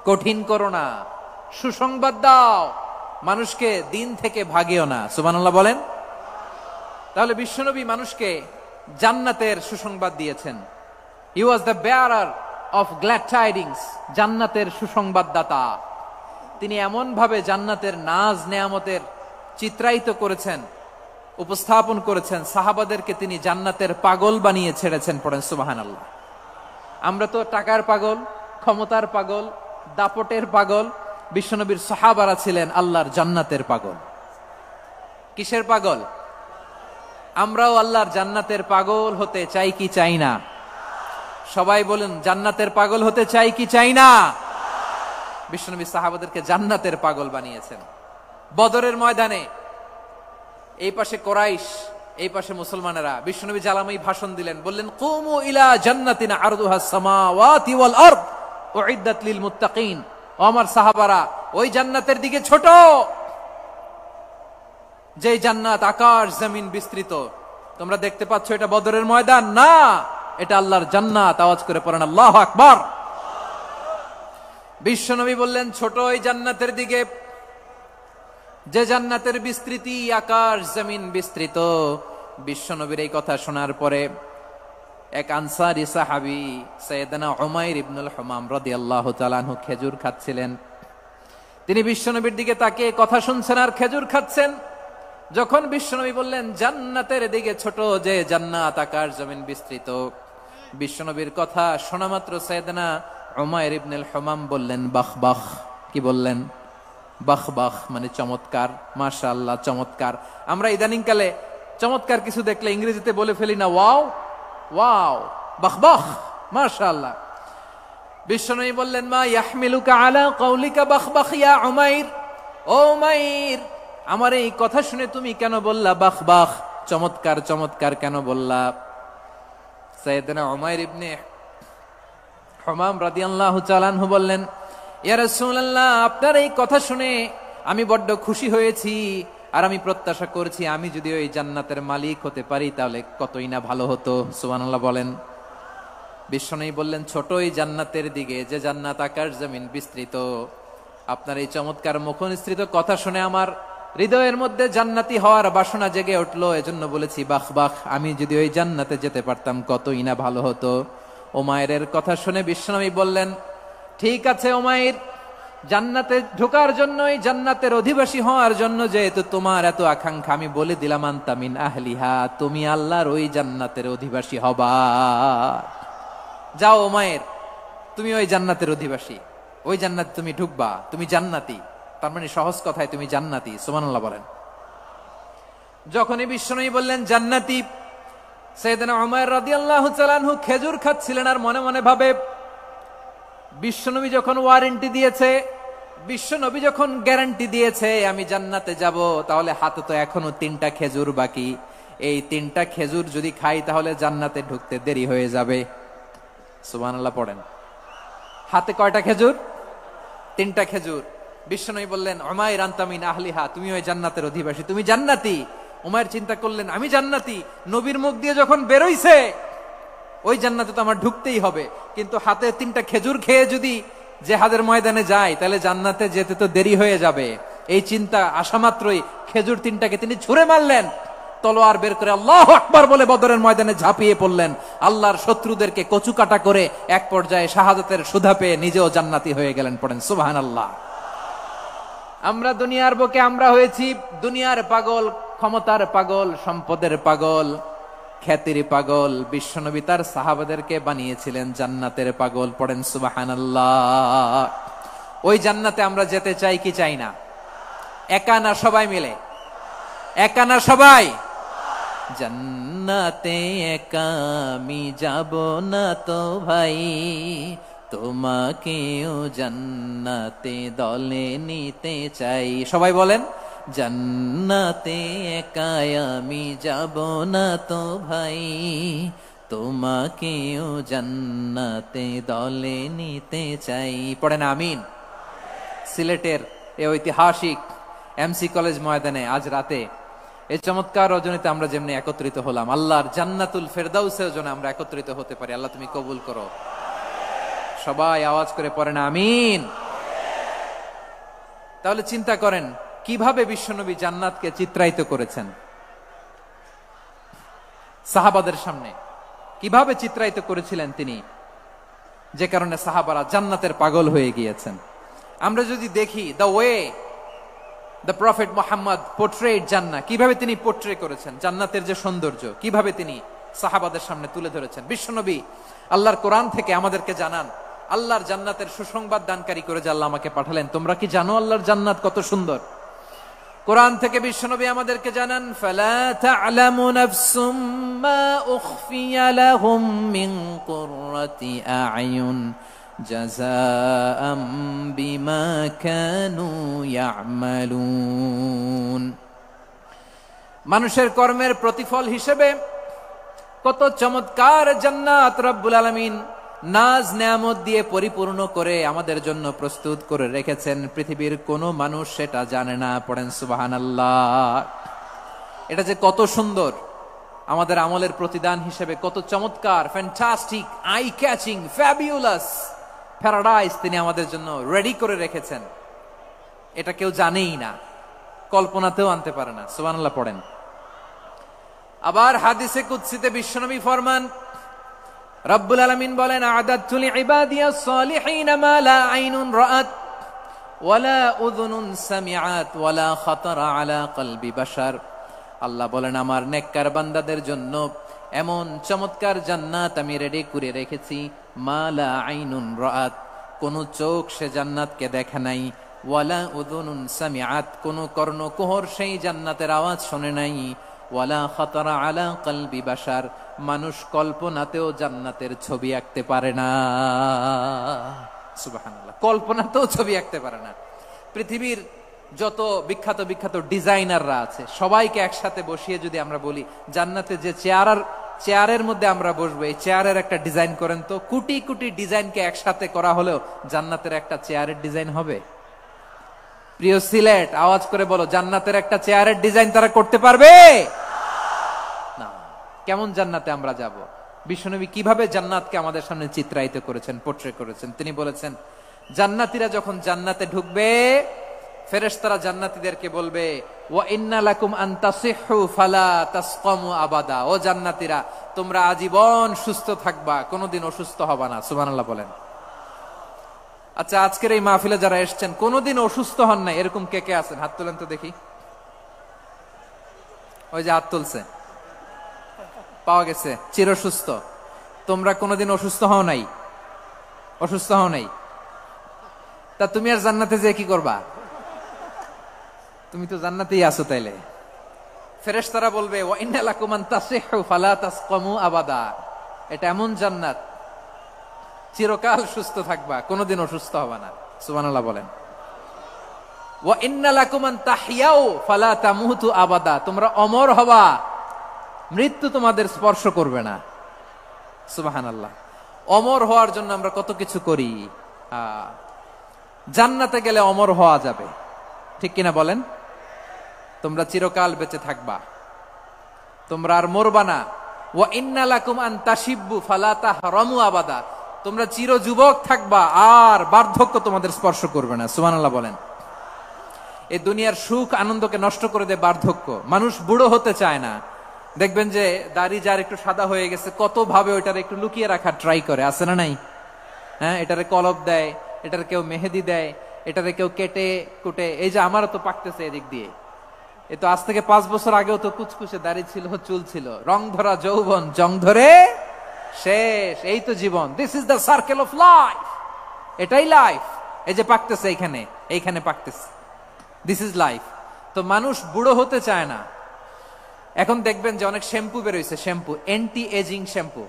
কঠিন করো না, সুসংবাদ দাও, মানুষকে দিন থেকে ভাগিও না। সুবহানাল্লাহ বলেন। তাহলে বিশ্বনবী মানুষকে জান্নাতের সুসংবাদ দিয়েছেন। He was the bearer of glad tidings, জান্নাতের সুসংবাদদাতা। তিনি এমন ভাবে জান্নাতের নাজ নেয়ামতের চিত্রায়িত করেছেন, উপস্থাপন করেছেন, সাহাবাদেরকে তিনি জান্নাতের পাগল বানিয়ে ছেড়েছেন। পড়েন সুবহানাল্লাহ। আমরা তো টাকার পাগল, ক্ষমতার পাগল, দাপটের পাগল। বিশ্বনবীর সাহাবারা ছিলেন আল্লাহর জান্নাতের পাগল। কিসের পাগল? আমরাও আল্লাহর জান্নাতের পাগল হতে চাই কি চাই না? সবাই বলেন, জান্নাতের পাগল হতে চাই কি চাই না? বিশ্বনবী সাহাবাদেরকে জান্নাতের পাগল বানিয়েছেন। বদরের ময়দানে এই পাশে কোরাইশ, এই পাশে মুসলমানেরা। বিশ্বনবী জালামাই ভাষণ দিলেন, বললেন কুমু ইলা জান্নাতিন আরদুহাস সামাওয়াতি ওয়াল আরদ উইদ্দাত লিল মুত্তাকিন। ও আমার সাহাবারা, ওই জান্নাতের দিকে ছোট, যে জান্নাত আকাশ জমিন বিস্তৃত। তোমরা দেখতে পাচ্ছ এটা বদরের ময়দান না, এটা আল্লাহর জান্নাত। আওয়াজ করে পড়েন আল্লাহু আকবার। বিশ্বনবী বললেন ছোট ওই জান্নাতের দিকে, যে জান্নাতের বিস্তৃতি আকাশ জমিন বিস্তৃত। বিশ্বনবীর এই কথা শোনার পরে এক আনসারী সাহাবী সাইয়েদনা উমাইর ইবনুল হুমাম রাদিয়াল্লাহু তাআলা আনহু খেজুর খাচ্ছিলেন। তিনি বিশ্বনবীর দিকে তাকিয়ে কথা শুনছেন আর খেজুর খাচ্ছেন। যখন বিশ্বনবী বললেন জান্নাতের দিকে ছোট, যে জান্নাত আকাশ জমিন বিস্তৃত, বিশ্বনবীর কথা শোনা মাত্র সাইয়েদনা উমাইর ইবনুল হুমাম বললেন বাহ বাহ। কি বললেন? বাহ বাহ, মানে চমৎকার, মাশাআল্লাহ, চমৎকার। আমরা ইদানিং কালে চমৎকার কিছু দেখলে ইংরেজিতে বলে ফেলি না ওয়াও ওয়াও, বাহ বাহ, মাশাআল্লাহ। বিশ্বনবী বললেন মা ইয়াহমিলুকা আলা কাউলিকা বাহ বাহ ইয়া উমাইর। ও উমাইর, আমার এই কথা শুনে তুমি কেন বললা বাহ বাহ, চমৎকার চমৎকার কেন বললা? সাইয়েদনা উমাইর ইবনে হুমাম রাদিয়াল্লাহু তাআলা আনহু বললেন ইয়া রাসূলুল্লাহ, আপনার এই কথা শুনে আমি বড্ড খুশি হয়েছি, আর আমি প্রত্যাশা করছি আমি যদি ওই জান্নাতের মালিক হতে পারি তাহলে কতই না ভালো হতো। সুবহানাল্লাহ বলেন। বিশ্বনবী বললেন ছোট ওই জান্নাতের দিকে, যে জান্নাত আকাশ জমিন বিস্তৃত। আপনার এই চমৎকার মুখনিসৃত কথা শুনে আমার হৃদয়ের মধ্যে জান্নাতি হওয়ার বাসনা জেগে উঠলো, এজন্য বলেছি বাহ বাহ, আমি যদি ওই জান্নাতে যেতে পারতাম কতই না ভালো হতো। উমাইরের কথা শুনে বিশ্বনবী বললেন ঠিক আছে উমাইর, জান্নাতে ঢোকার জন্য, এই জান্নাতের অধিবাসী হওয়ার জন্য যেহেতু তোমার এত আকাঙ্ক্ষা, আমি বলে দিলাম আনতা মিন আহলিহা, তুমি আল্লাহর ওই জান্নাতের অধিবাসী হবা। যাও উমাইর, তুমি ওই জান্নাতের অধিবাসী, ওই জান্নাতে তুমি ঢুকবা, তুমি জান্নাতি। তার মানে সহজ কথায় তুমি জান্নাতি। সুবহানাল্লাহ বলেন। যখনই বিশ্বনবী বললেন জান্নাতি, সাইয়েদনা উমাইর রাদিয়াল্লাহু তাআলা আনহু খেজুর খাচ্ছিলেন আর মনে মনে ভাবে বিশ্বনবী যখন ওয়ারেন্টি দিয়েছে, বিশ্বনবী যখন গ্যারান্টি দিয়েছে আমি জান্নাতে যাব, তাহলে হাতে তো এখনো 3টা খেজুর বাকি। এই 3টা খেজুর যদি খাই তাহলে জান্নাতে ঢুকতে দেরি হয়ে যাবে। সুবহানাল্লাহ পড়েন। হাতে কয়টা খেজুর? 3টা খেজুর। বিশ্বনবী বললেন উমাইর আনতা মিন আহলিহা, তুমি ওই জান্নাতের অধিবাসী, তুমি জান্নাতি। উমাইর চিন্তা করলেন আমি জান্নাতি, নবীর মুখ দিয়ে যখন বেরোইছে ওই জান্নাতে তো আমার ঢুকতেই হবে, কিন্তু হাতে 3টা খেজুর খেয়ে যদি জিহাদের ময়দানে যায় তাহলে জান্নাতে যেতে তো দেরি হয়ে যাবে। এই চিন্তা আসা মাত্রই খেজুর 3টাকে তিনি ছুঁড়ে মারলেন, তলোয়ার বের করে আল্লাহু আকবার বলে বদরের ময়দানে ঝাঁপিয়ে পড়লেন। আল্লাহর শত্রুদেরকে কচুকাটা করে এক পর্যায়ে শাহাদাতের সুধা পেয়ে নিজেও জান্নাতি হয়ে গেলেন। পড়েন সুবহানাল্লাহ। আমরা দুনিয়ার বুকে আমরা হয়েছি দুনিয়ার পাগল, ক্ষমতার পাগল, সম্পদের পাগল, খ্যাতির পাগল। বিশ্বনবী তার সাহাবাদেরকে বানিয়েছিলেন জান্নাতের পাগল। পড়েন সুবহানাল্লাহ। ওই জান্নাতে আমরা যেতে চাই কি চাই না? একা না সবাই মিলে? একা না সবাই? জান্নাতে একা আমি যাব না তো ভাই, তোমাকেও জান্নাতে দলে নিতে চাই। সবাই বলেন, জান্নাতে একা আমি যাব না তো ভাই, তোমাকেও জান্নাতে দলে নিতে চাই। পড়েন আমিন। সিলেটের এই ঐতিহাসিক এমসি কলেজ ময়দানে আজ রাতে এই চমৎকার রজনীতে আমরা যেমনি একত্রিত হলাম, আল্লাহর জান্নাতুল ফেরদাউসের জন্য আমরা একত্রিত হতে পারি। আল্লাহ তুমি কবুল করো। সবাই আওয়াজ করে পড়েন আমিন। তাহলে চিন্তা করেন কিভাবে বিশ্বনবী জান্নাতকে চিত্রায়িত করেছেন সাহাবাদের সামনে, কিভাবে চিত্রায়িত করেছিলেন তিনি, যে কারণে সাহাবারা জান্নাতের পাগল হয়ে গিয়েছেন। আমরা যদি দেখি the way the prophet Muhammad portrait জান্নাত, কিভাবে তিনি পোর্ট্রে করেছেন জান্নাতের যে সৌন্দর্য, কিভাবে তিনি সাহাবাদের সামনে তুলে ধরেছেন। বিশ্বনবী আল্লাহর কোরআন থেকে আমাদেরকে জানান আল্লাহর জান্নাতের সুসংবাদ দানকারী করে যে আল্লাহ আমাকে পাঠালেন। তোমরা কি জানো আল্লাহর জান্নাত কত সুন্দর? কোরআন থেকে বিশ্বনবী আমাদেরকে জানান, ফালা তা'লামু নাফসুম মা উখফিয়া লাহুম মিন কুররাতি আ'য়ুন জাযাআম বিমা কানু ইয়া'মালুন। মানুষের কর্মের প্রতিফল হিসেবে কত চমৎকার জান্নাত রব্বুল আলামিন নাজ নেয়ামত দিয়ে পরিপূর্ণ করে আমাদের জন্য প্রস্তুত করে রেখেছেন। পৃথিবীর কোনো মানুষ সেটা জানে না। পড়েন সুবহানাল্লাহ। এটা যে কত সুন্দর, আমাদের আমলের প্রতিদান হিসেবে কত চমৎকার, fantastic, eye catching, fabulous paradise তিনি আমাদের জন্য রেডি করে রেখেছেন। এটা কেউ জানেই না, কল্পনাতেও আনতে পারে না। সুবহানাল্লাহ পড়েন। আবার হাদিসে কুদসিতে বিশ্বনবী ফরমান, রব্বুল আলামিন বলেন, আ'দাতু লিইবাদিয়াস সালিহিন মা লা আইনুন রাআত ওয়ালা উযুনুন সামিআত ওয়ালা খাতারা আলা কলবি বাশার। আল্লাহ বলেন, আমার নেককার বান্দাদের জন্য এমন চমৎকার জান্নাত আমি রেডি করে রেখেছি, মা লা আইনুন রাআত, কোন চোখ সে জান্নাতকে দেখে নাই, ওয়ালা উযুনুন সামিআত, কোন কর্ণকুহর সেই জান্নাতের আওয়াজ শোনে নাই, ওয়ালা খাতারা আলা কলবি বাশার, মানুষ কল্পনাতেও জান্নাতের ছবি আঁকতে পারে না। সুবহানাল্লাহ, কল্পনাতেও ছবি আঁকতে পারে না। পৃথিবীর যত বিখ্যাত বিখ্যাত ডিজাইনাররা আছে সবাইকে একসাথে বসিয়ে যদি আমরা বলি জান্নাতে যে চেয়ারের মধ্যে আমরা বসবো, এই চেয়ারের একটা ডিজাইন করেন তো, কোটি কোটি ডিজাইনকে একসাথে করা হলেও জান্নাতের একটা চেয়ারের ডিজাইন হবে? প্রিয় সিলেট, আওয়াজ করে বলো, জান্নাতের একটা চেয়ারের ডিজাইন তারা করতে পারবে না। কেমন জান্নাতে আমরা যাব? বিশ্বনবী কিভাবে জান্নাতকে আমাদের সামনে চিত্রায়িত করেছেন, পোর্ট্রে করেছেন। তিনি বলেছেন, জান্নাতীরা যখন জান্নাতে ঢুকবে, ফেরেশতারা জান্নাতীদেরকে বলবে, ওয়া ইন্না লাকুম আন তাসিহু ফালা তাসকামু আবাদা। ও জান্নাতীরা, তোমরা আজীবন সুস্থ থাকবা, কোনোদিন অসুস্থ হবা না। সুবহানাল্লাহ বলেন। আচ্ছা, আজকের এই মাহফিলে যারা এসেছেন কোনোদিন অসুস্থ হন নাই, এরকম কে কে আছেন? হাত তোলেন তো দেখি। ওই যে হাত তুলছে, পাওয়া গেছে, চিরসুস্থ। তোমরা কোনোদিন অসুস্থ হও নাই? অসুস্থ হও নাই? তা তুমি আর জান্নাতে যে কি করবা? তুমি তো জান্নাতেই আছো। তাইলে ফেরেশতারা বলবে, ওয়া ইন্না লাকুম আন তাসিহু ফালা তাসকামু আবাদা। এটা এমন জান্নাত, চিরকাল সুস্থ থাকবা, কোনোদিন অসুস্থ হবে না। সুবহানাল্লাহ বলেন। ওয়া ইন্না লাকুম আন তাহইয়াউ ফালা তামুতু আবাদা। তোমরা অমর হবা, মৃত্যু তোমাদের স্পর্শ করবে না। সুবহানাল্লাহ। অমর হওয়ার জন্য আমরা কত কিছু করি। জান্নাতে গেলে অমর হওয়া যাবে, ঠিক কিনা বলেন? তোমরা চিরকাল বেঁচে থাকবা, তোমরা আর মরবা না। ওয়া ইন্না লাকুম আন তাশিব্বু ফালা তাহরামু আবাদা। তোমরা চির যুবক থাকবা, আর বার্ধক্য তোমাদের স্পর্শ করবে না। সুবহানাল্লাহ বলেন। এই দুনিয়ার সুখ আনন্দকে নষ্ট করে দেয় বার্ধক্য। মানুষ বুড়ো হতে চায় না। দেখবেন যে দাড়ি যার একটু সাদা হয়ে গেছে, কত ভাবে ওইটার একটু লুকিয়ে রাখার ট্রাই করে, আছে না নাই? হ্যাঁ, এটারে কলব দেয়, এটার কেউ মেহেদি দেয়, এটাতে কেউ কেটে কুটে, এই যে আমারও তো পাকতেছে এদিক দিয়ে, এ তো আজ থেকে 5 বছর আগেও তো কুচকুচে দাড়ি ছিল, চুল ছিল, রং ধরা যৌবন জং ধরে শেষ, এই তো জীবন। This is the circle of life, এটাই লাইফ। এই যে পাকতেছে এইখানে পাকতেছে, দিস ইজ লাইফ। তো মানুষ বুড়ো হতে চায় না। এখন দেখবেন যে অনেক শ্যাম্পু বেরোইছে, শ্যাম্পু অ্যান্টি এজিং শ্যাম্পু।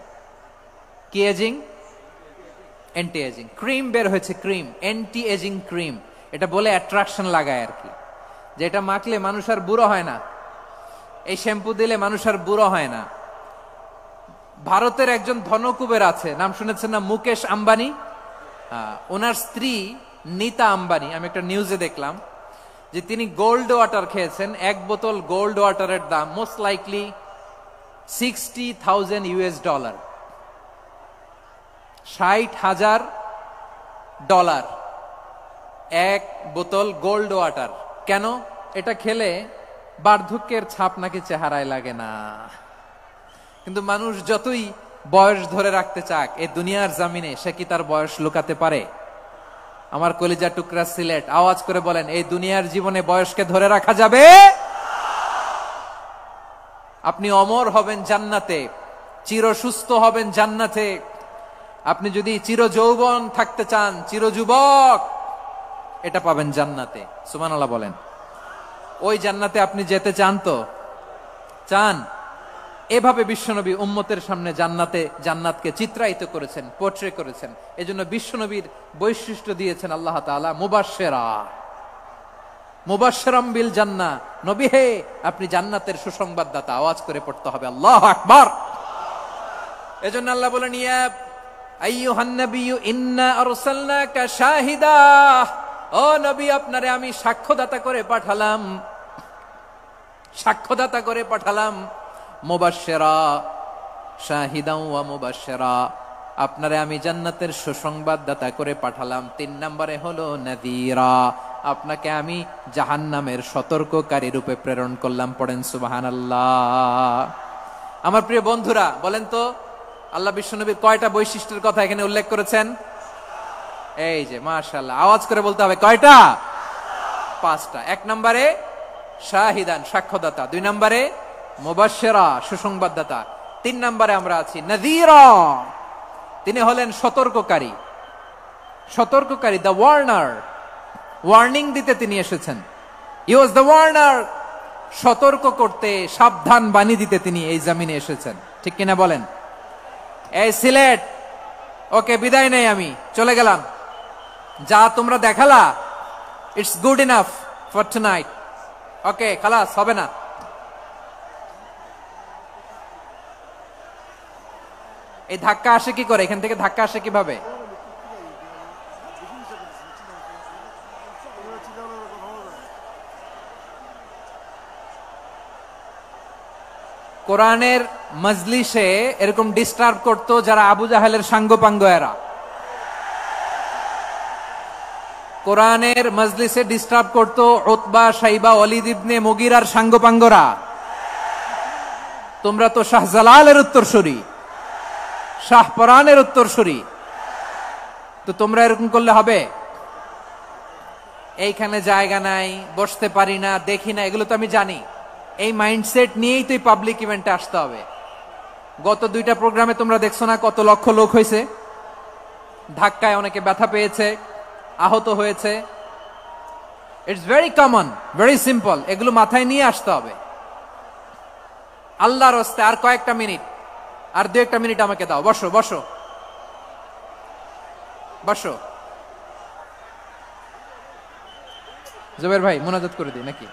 কি এজিং? Anti aging. ক্রিম বের হয়েছে, ক্রিম অ্যান্টি এজিং ক্রিম। এটা বলে অ্যাট্রাকশন লাগায় আর কি, যে এটা মাখলে মানুষ আর বুড়ো হয় না, এই শ্যাম্পু দিলে মানুষ আর বুড়ো হয় না। ভারতের একজন ধনকুবের আছে, নাম শুনেছেন না? মুকেশ আম্বানি। ওনার স্ত্রী নীতা আম্বানি, আমি একটা নিউজে দেখলাম যে তিনি গোল্ড ওয়াটার খেয়েছেন। এক বোতল গোল্ড ওয়াটারের দাম মোস্ট লাইকলি $60,000, $60,000 এক বোতল গোল্ড ওয়াটার। কেন? এটা খেলে বার্ধক্যের ছাপ নাকি চেহারায় লাগে না। কিন্তু মানুষ যতই বয়স ধরে রাখতে চাক এই দুনিয়ার জামিনে, সে কি তার বয়স লুকাতে পারে? আমার কলিজা টুকরা সিলেট, আওয়াজ করে বলেন, এই দুনিয়ার জীবনে বয়সকে ধরে রাখা যাবে? আপনি অমর হবেন জান্নাতে, চির সুস্থ হবেন জান্নাতে। আপনি যদি চির যৌবন থাকতে চান, চির যুবক, এটা পাবেন জান্নাতে। সুবহানাল্লাহ বলেন। ওই জান্নাতে আপনি যেতে চান তো? চান? এভাবে বিশ্বনবী উম্মতের সামনে জান্নাতকে চিত্রায়িত করেছেন, পোর্ট্রে করেছেন। এজন্য বিশ্বনবীর বৈশিষ্ট্য দিয়েছেন আল্লাহ তাআলা মুবাশশিরাম বিল জান্নাহ। নবী হে, আপনি জান্নাতের সুসংবাদদাতা। আওয়াজ করে পড়তে হবে আল্লাহু আকবার। এজন্য আল্লাহ বলেন, ইয়া আইয়ুহান নাবিয়্যু ইন্না আরসালনাকা শাহিদা, ও নবী, আপনারে আমি সাক্ষ্যদাতা করে পাঠালাম। মুবাশশিরা, শাহিদাও ওয়া মুবাশশিরা, আপনারে আমি জান্নাতের সুসংবাদদাতা করে পাঠালাম। 3 নম্বরে হলো নাযীরা, আপনাকে আমি জাহান্নামের সতর্ককারী রূপে প্রেরণ করলাম। পড়েন সুবহানাল্লাহ। আমার প্রিয় বন্ধুরা, বলেন তো আল্লাহ বিশ্বনবীর কয়টা বৈশিষ্ট্যের কথা এখানে উল্লেখ করেছেন? এই যে মাশাআল্লাহ, আওয়াজ করে বলতে হবে, কয়টা? 5টা। 1 নম্বরে শাহিদান, সাক্ষ্যদাতা। 2 নম্বরে মুবাশশিরা, সুসংবাদদাতা। 3 নম্বরে আমরা আছি নাযীরা, তিনি হলেন সতর্ককারী। দ্য ওয়ার্নার, ওয়ার্নিং দিতে তিনি এসেছেন। হি ওয়াজ দ্য ওয়ার্নার, সতর্ক করতে, সাবধান বাণী দিতে তিনি এই জমিনে এসেছেন। ঠিক কিনা বলেন? এই সিলেট, ওকে বিদায় নেই, আমি চলে গেলাম। যা তোমরা দেখালা, it's good enough for tonight. Okay, খালাস, হবে না। এই ধাক্কা আসে কি করে? এখান থেকে ধাক্কা আসে কিভাবে? কোরআনের মজলিসে এরকম ডিস্টার্ব করতো যারা আবু জাহেলের সাঙ্গপাঙ্গ এরা। কোরআনের মজলিসে ডিস্টার্ব করতো উতবা, শাইবা, ওয়ালিদ ইবনে মুগিরার সাঙ্গপাঙ্গরা। তোমরা তো শাহজালালের উত্তরসূরি, শাহপরানের উত্তরসূরি, তো তোমরা এরকম করলে হবে? এইখানে জায়গা নাই, বসতে পারি না, দেখি না, এগুলো তো আমি জানি। এই মাইন্ডসেট নিয়েই তো পাবলিক ইভেন্টে আসতে হবে। গত 2টা প্রোগ্রামে তোমরা দেখছো না কত লক্ষ লোক হয়েছে? ধাক্কায় অনেকে ব্যথা পেয়েছে, আহত হয়েছে। It's very common, very simple. এগুলো মাথায় নিয়ে আসতে হবে। আল্লাহর রাস্তে আর কয়েকটা মিনিট, আর 2-1 মিনিট আমাকে দাও। বসো বসো বসো। জুবাইর ভাই, মোনাজাত করে দিই নাকি?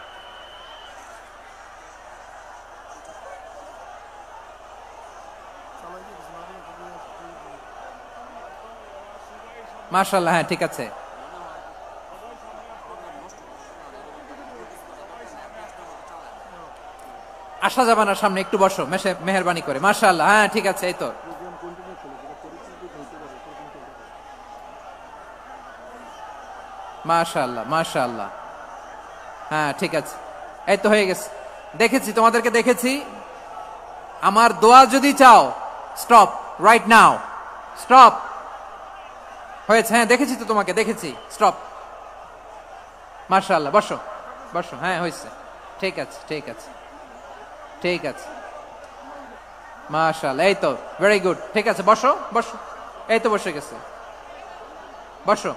মাশাআল্লাহ, হ্যাঁ ঠিক আছে। আসা যাবে না সামনে, একটু বসো মেহেরবানি করে। মাশাআল্লাহ, হ্যাঁ ঠিক আছে। এই তো মাশাআল্লাহ, মাশাআল্লাহ, হ্যাঁ ঠিক আছে। এই তো হয়ে গেছে। দেখেছি, তোমাদেরকে দেখেছি। আমার দোয়া যদি চাও, স্টপ রাইট নাও, স্টপ। হয়েছে? হ্যাঁ দেখেছি তো, তোমাকে দেখেছি। স্টপ। মাশাআল্লাহ, বসো বসো, হ্যাঁ হয়েছে, ঠিক আছে ঠিক আছে ঠিক আছে, মাশাআল্লাহ, এই তো ভেরি গুড, ঠিক আছে, বসো বসো, এই তো বসে গেছে, বসো,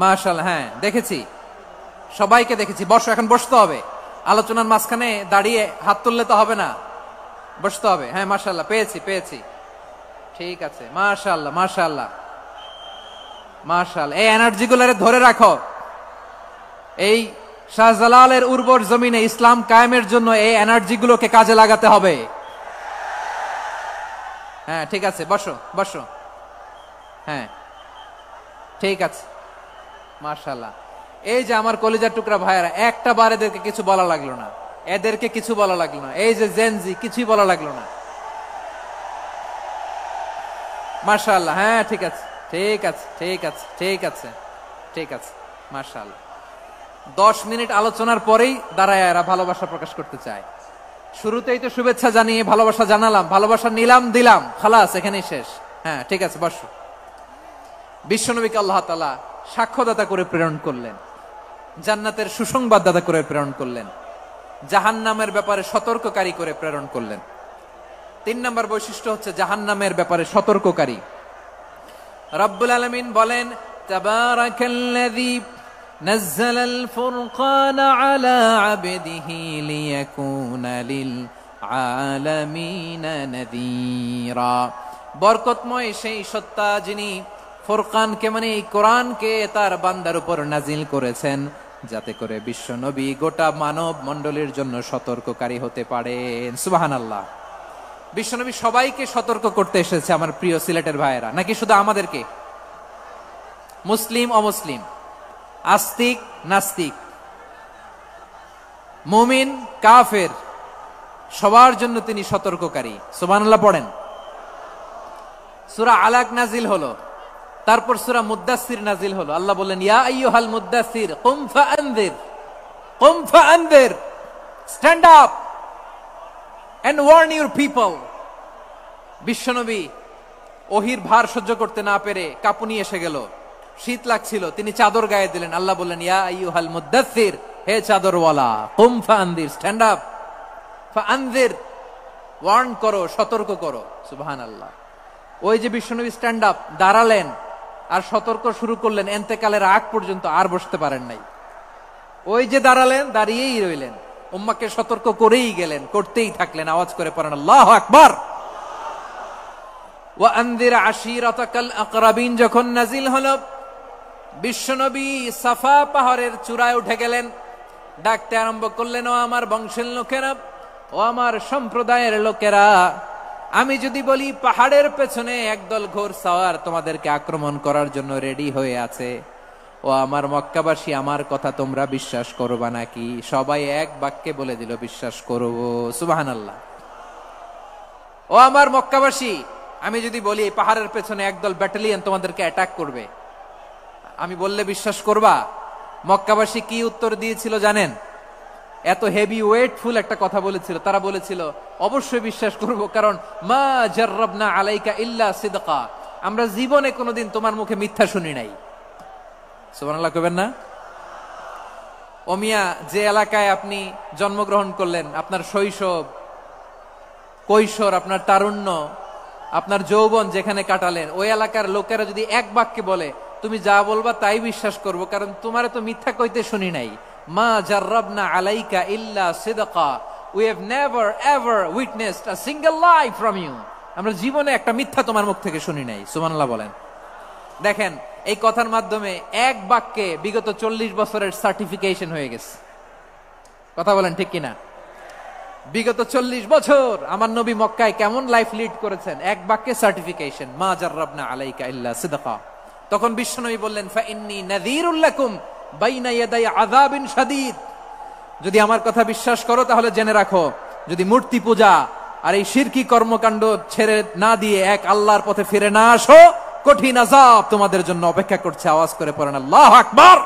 মাশাআল্লাহ, হ্যাঁ দেখেছি, সবাইকে দেখেছি, বসো, এখন বসতে হবে, আলোচনার মাঝখানে দাঁড়িয়ে হাত তুললে তো হবে না, বসতে হবে, হ্যাঁ মাশাআল্লাহ, পেয়েছি পেয়েছি, ঠিক আছে, মাশাআল্লাহ মাশাআল্লাহ মাশাআল্লাহ, এই এনার্জি গুলারে ধরে রাখো, এই শাহজালালের উর্বর জমিনে ইসলাম কায়েমের জন্য এই এনার্জি গুলোকে কাজে লাগাতে হবে। হ্যাঁ ঠিক আছে, বসো বসো, হ্যাঁ ঠিক আছে, মাশাআল্লাহ। এই যে আমার কলিজার টুকরা ভাইয়েরা, একটা বার এদেরকে কিছু বলা লাগলো না, এদেরকে কিছু বলা লাগলো না, এই যে জেনজি, কিছুই বলা লাগলো না, মাশাআল্লাহ, হ্যাঁ ঠিক আছে ঠিক আছে ঠিক আছে ঠিক আছে ঠিক আছে, মাশাআল্লাহ। 10 মিনিট আলোচনার পরেই দাঁড়ায় এরা ভালোবাসা প্রকাশ করতে চায়। শুরুতেই তো শুভেচ্ছা জানিয়ে ভালোবাসা জানালাম, ভালোবাসা নিলাম দিলাম, খালাস এখানেই শেষ। হ্যাঁ ঠিক আছে, বসো। বিশ্বনবীকে আল্লাহ তাআলা সাক্ষ্যদাতা করে প্রেরণ করলেন, জান্নাতের সুসংবাদদাতা করে প্রেরণ করলেন, জাহান্নামের ব্যাপারে সতর্ককারী করে প্রেরণ করলেন। 3 নম্বর বৈশিষ্ট্য হচ্ছে জাহান্নামের ব্যাপারে সতর্ককারী। রব্বুল আলামিন বলেন, তাবারাকাল্লাযী নাযালাল ফুরকানা আলা আবদিহি লিয়াকুনা লিল আলামিনা নাযীরা। বরকতময় সেই সত্তা যিনি ফুরকানকে মানে এই কোরআনকে তার বান্দার উপর নাজিল করেছেন, যাতে করে বিশ্ব নবী গোটা মানব মণ্ডলীর জন্য সতর্ককারী হতে পারেন। সুবহানাল্লাহ। বিশ্বনবী সবাইকে সতর্ক করতে এসেছে, আমার প্রিয় সিলেটের ভাইয়েরা, নাকি শুধু আমাদেরকে? মুসলিম অমুসলিম, আস্তিক নাস্তিক, মুমিন কাফের, সবার জন্য তিনি সতর্ককারী। সুবহানাল্লাহ পড়েন। সূরা আলাক নাজিল হলো, তারপর সূরা মুদ্দাসসির নাজিল হলো। আল্লাহ বললেন, ইয়া আইয়ুহাল মুদ্দাসসির কুম ফাআনযির, কুম ফাআনযির, stand up and warn your people. বিশ্বনবী ওহির ভার সহ্য করতে না পেরে কাঁপুনি এসে গেল, শীত লাগছিল, তিনি চাদর গায়ে দিলেন। আল্লাহ বললেন, ইয়া আইয়ুহাল মুদ্দাসসির, হে চাদরওয়ালা, কুম ফাআনযির, স্ট্যান্ড আপ, ফাআনযির, ওয়ার্ন করো, সতর্ক করো। সুবহানাল্লাহ। ওই যে বিশ্বনবী স্ট্যান্ড আপ, দাঁড়ালেন আর সতর্ক শুরু করলেন, এন্তেকালের আগ পর্যন্ত আর বসতে পারেন নাই। ওই যে দাঁড়ালেন, দাঁড়িয়েই রইলেন, উম্মাকে সতর্ক করেই গেলেন, করতেই থাকলেন। আওয়াজ করে পড়েন আল্লাহু আকবার। ওয়া আনযির আশীরাতাকাল আকরাবিন যখন নাজিল হলো, বিশ্বনবী সাফা পাহাড়ের চূড়ায় উঠে গেলেন, ডাকতে আরম্ভ করলেন, ও আমার বংশের লোকেরা, ও আমার সম্প্রদায়ের লোকেরা, আমি যদি বলি পাহাড়ের পেছনে একদল ঘোড়সাওয়ার তোমাদেরকে আক্রমণ করার জন্য রেডি হয়ে আছে, ও আমার মক্কাবাসী, আমার কথা তোমরা বিশ্বাস করবা নাকি? সবাই এক বাক্যে বলে দিল, বিশ্বাস করব। সুবহানাল্লাহ। ও আমার মক্কাবাসী, আমি যদি বলি এই পাহাড়ের পেছনে একদল ব্যাটালিয়ন তোমাদেরকে অ্যাটাক করবে, আমি বললে বিশ্বাস করবা? মক্কাবাসী কি উত্তর দিয়েছিল জানেন? এত হেভি ওয়েটফুল একটা কথা বলেছিল। তারা বলেছিল, অবশ্যই বিশ্বাস করব, কারণ মা জাররাবনা আলাইকা ইল্লা সিদকা, আমরা জীবনে কোনোদিন তোমার মুখে মিথ্যা শুনি নাই। সুবহানাল্লাহ কইবেন না? ও মিয়া, যে এলাকায় আপনি জন্মগ্রহণ করলেন, আপনার শৈশব, কৈশোর, আপনার তারুণ্য, আপনার যৌবন যেখানে কাটালেন, ওই এলাকার লোকেরা যদি এক বাক্যে বলে তুমি যা বলবা তাই বিশ্বাস করব, কারণ তোমারে তো মিথ্যা কইতে শুনি নাই। মা জাররাবনা আলাইকা ইল্লা সিদকা, we have never ever witnessed a single lie from you, আমরা জীবনে একটা মিথ্যা তোমার মুখ থেকে শুনি নাই। সুবহানাল্লাহ বলেন। দেখেন, এই কথার মাধ্যমে এক বাক্যে বিগত 40 বছরের সার্টিফিকেশন হয়ে গেছে। কথা বলেন ঠিক কিনা? বিগত 40 বছর আমার নবী মক্কায় কেমন লাইফ লিড করেছেন, এক বাক্যে সার্টিফিকেশন, মা জাররাবনা আলাইকা ইল্লা সিদকা। তখন বিশ্বনবী বললেন, ফাইন্নী নাযীরুল লাকুম বাইনা ইয়াদাই আযাবিন শাদীদ, যদি আমার কথা বিশ্বাস করো তাহলে জেনে রাখো, যদি মূর্তি পূজা আর এই শিরকি কর্মকাণ্ড ছেড়ে না দিয়ে এক আল্লাহর পথে ফিরে না আসো, কঠিন আযাব তোমাদের জন্য অপেক্ষা করছে। আওয়াজ করে পড়েন আল্লাহু আকবার।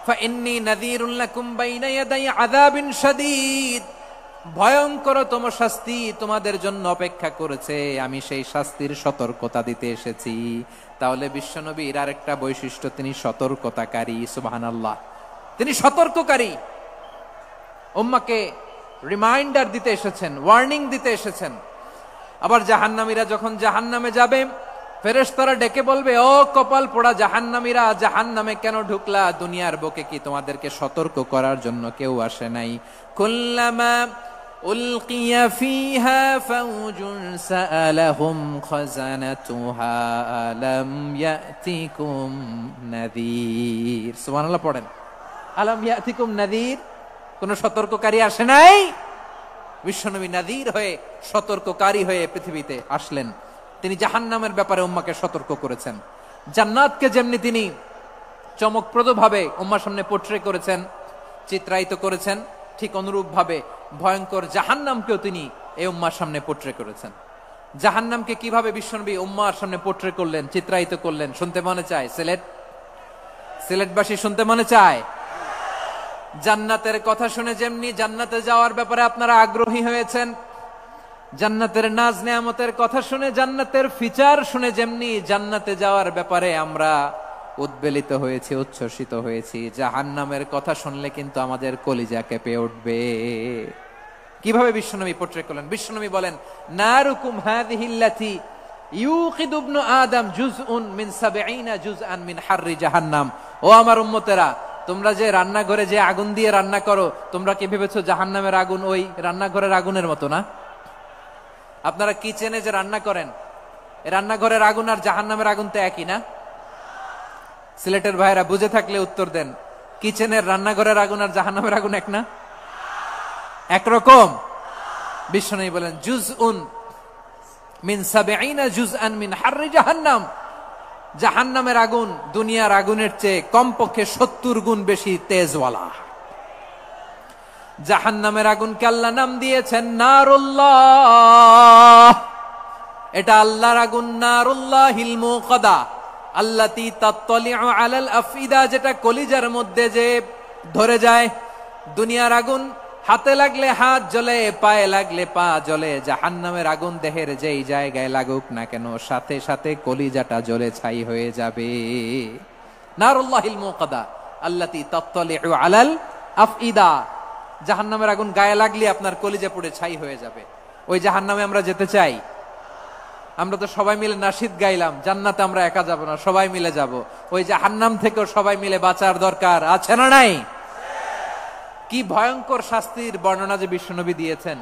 ফাইন্নী নাযীরুল লাকুম বাইনা ইয়াদাই আযাবিন শাদীদ, ভয়ঙ্করতম শাস্তি তোমাদের জন্য অপেক্ষা করেছে, আমি সেই শাস্তির সতর্কতা দিতে এসেছি। তাহলে বিশ্বনবীর আরেকটা বৈশিষ্ট্য, তিনি সতর্কতাকারী। সুবহানাল্লাহ, তিনি সতর্ককারী। উম্মাকে রিমাইন্ডার দিতে এসেছেন, ওয়ার্নিং দিতে এসেছেন। আবার জাহান্নামীরা যখন জাহান্নামে যাবে, ফেরেশতারা ডেকে বলবে, ও কপাল পোড়া জাহান্নামীরা, জাহান্নামে কেন ঢুকলা? দুনিয়ার বুকে কি তোমাদেরকে সতর্ক করার জন্য কেউ আসে নাই? কুল্লামা উলকিয়া ফিহা ফাউজুন সাআলাহুম খাযানাতুহা আলাম ইয়াতিকুম নাযীর। সুবহানাল্লাহ পড়েন, আলাম ইয়াতিকুম নাযীর, কোন সতর্ককারী আসে নাই? বিশ্বনবী নাযীর হয়ে, সতর্ককারী হয়ে পৃথিবীতে আসলেন। তিনি জাহান্নামের ব্যাপারে উম্মাকে সতর্ক করেছেন। জান্নাতকে যেমনি তিনি চমকপ্রদ ভাবে উম্মার সামনে পোট্রে করেছেন, চিত্রায়িত করেছেন, ঠিক অনুরূপ ভাবে ভয়ঙ্কর জাহান্নামকেও তিনি এই উম্মার সামনে পোট্রে করেছেন। জাহান্নামকে কিভাবে বিশ্বনবী উম্মার সামনে পোট্রে করলেন, চিত্রায়িত করলেন, শুনতে মনে চায়? সিলেটবাসী শুনতে মনে চায়? জান্নাতের কথা শুনে যেমনি জান্নাতে যাওয়ার ব্যাপারে আপনারা আগ্রহী হয়েছেন, জান্নাতের নাজ নেয়ামতের কথা শুনে, জান্নাতের ফিচার শুনে যেমনি জান্নাতে যাওয়ার ব্যাপারে আমরা উদ্বেলিত হয়েছি, উচ্ছ্বসিত হয়েছি, জাহান্নামের কথা শুনলে কিন্তু আমাদের কলিজা কেঁপে উঠবে। কিভাবে বিশ্বনবী পোট্রে করলেন? বিশ্বনবী বলেন, নারুকুম হাযিহিল্লাতী ইউকিদু ইবনু আদম জুজউন মিন ৭০ জুজআন মিন হাররি জাহান্নাম। ও আমার উম্মতেরা, তোমরা যে রান্নাঘরে যে আগুন দিয়ে রান্না করো, তোমরা কি ভেবেছো জাহান্নামের আগুন ওই রান্নাঘরের আগুনের মতো না? আপনারা কিচেনে যে রান্না করেন, রান্নাঘরের আগুন আর জাহান্নামের আগুন তো একই না? সিলেটের ভাইরা বুঝে থাকলে উত্তর দেন, কিচেনের রান্নাঘরের আগুন আর জাহান্নামের আগুন এক না? একরকম? বিশ্বনবী বলেন, জুজউন মিন ৭০ জুজআন মিন হাররি জাহান্নাম। জাহান্নামের আগুন দুনিয়ার আগুনের চেয়ে কমপক্ষে ৭০ গুণ বেশি তেজওয়ালা। জাহান্নামের আগুনকে আল্লাহ নাম দিয়েছেন নারুল্লাহ। এটা আল্লাহর আগুন, নারুল্লাহিল মুকাদা আল্লাতী তাত্তালিউ আলাল আফইদা, যেটা কলিজার মধ্যে যে ধরে যায়। দুনিয়ার আগুন হাতে লাগলে হাত জ্বলে, পায়ে লাগলে পা জ্বলে। জাহান্নামের আগুন দেহের যেই জায়গায় লাগুক না কেন, সাথে সাথে কলিজাটা জ্বলে ছাই হয়ে যাবে। নারুল্লাহিল মুকাদা আল্লাতী তাত্তালিউ আলাল আফইদা। জাহান্নামের আগুন গায়ে লাগলে আপনার কলিজা পুড়ে ছাই হয়ে যাবে। ওই জাহান্নামে আমরা যেতে চাই? আমরা তো সবাই মিলে নাশিদ গাইলাম, জান্নাতে আমরা একা যাব না, সবাই মিলে যাব। ওই জাহান্নাম থেকেও সবাই মিলে বাঁচার দরকার আছে না নাই? কি ভয়ঙ্কর শাস্তির বর্ণনা যে বিশ্বনবী দিয়েছেন,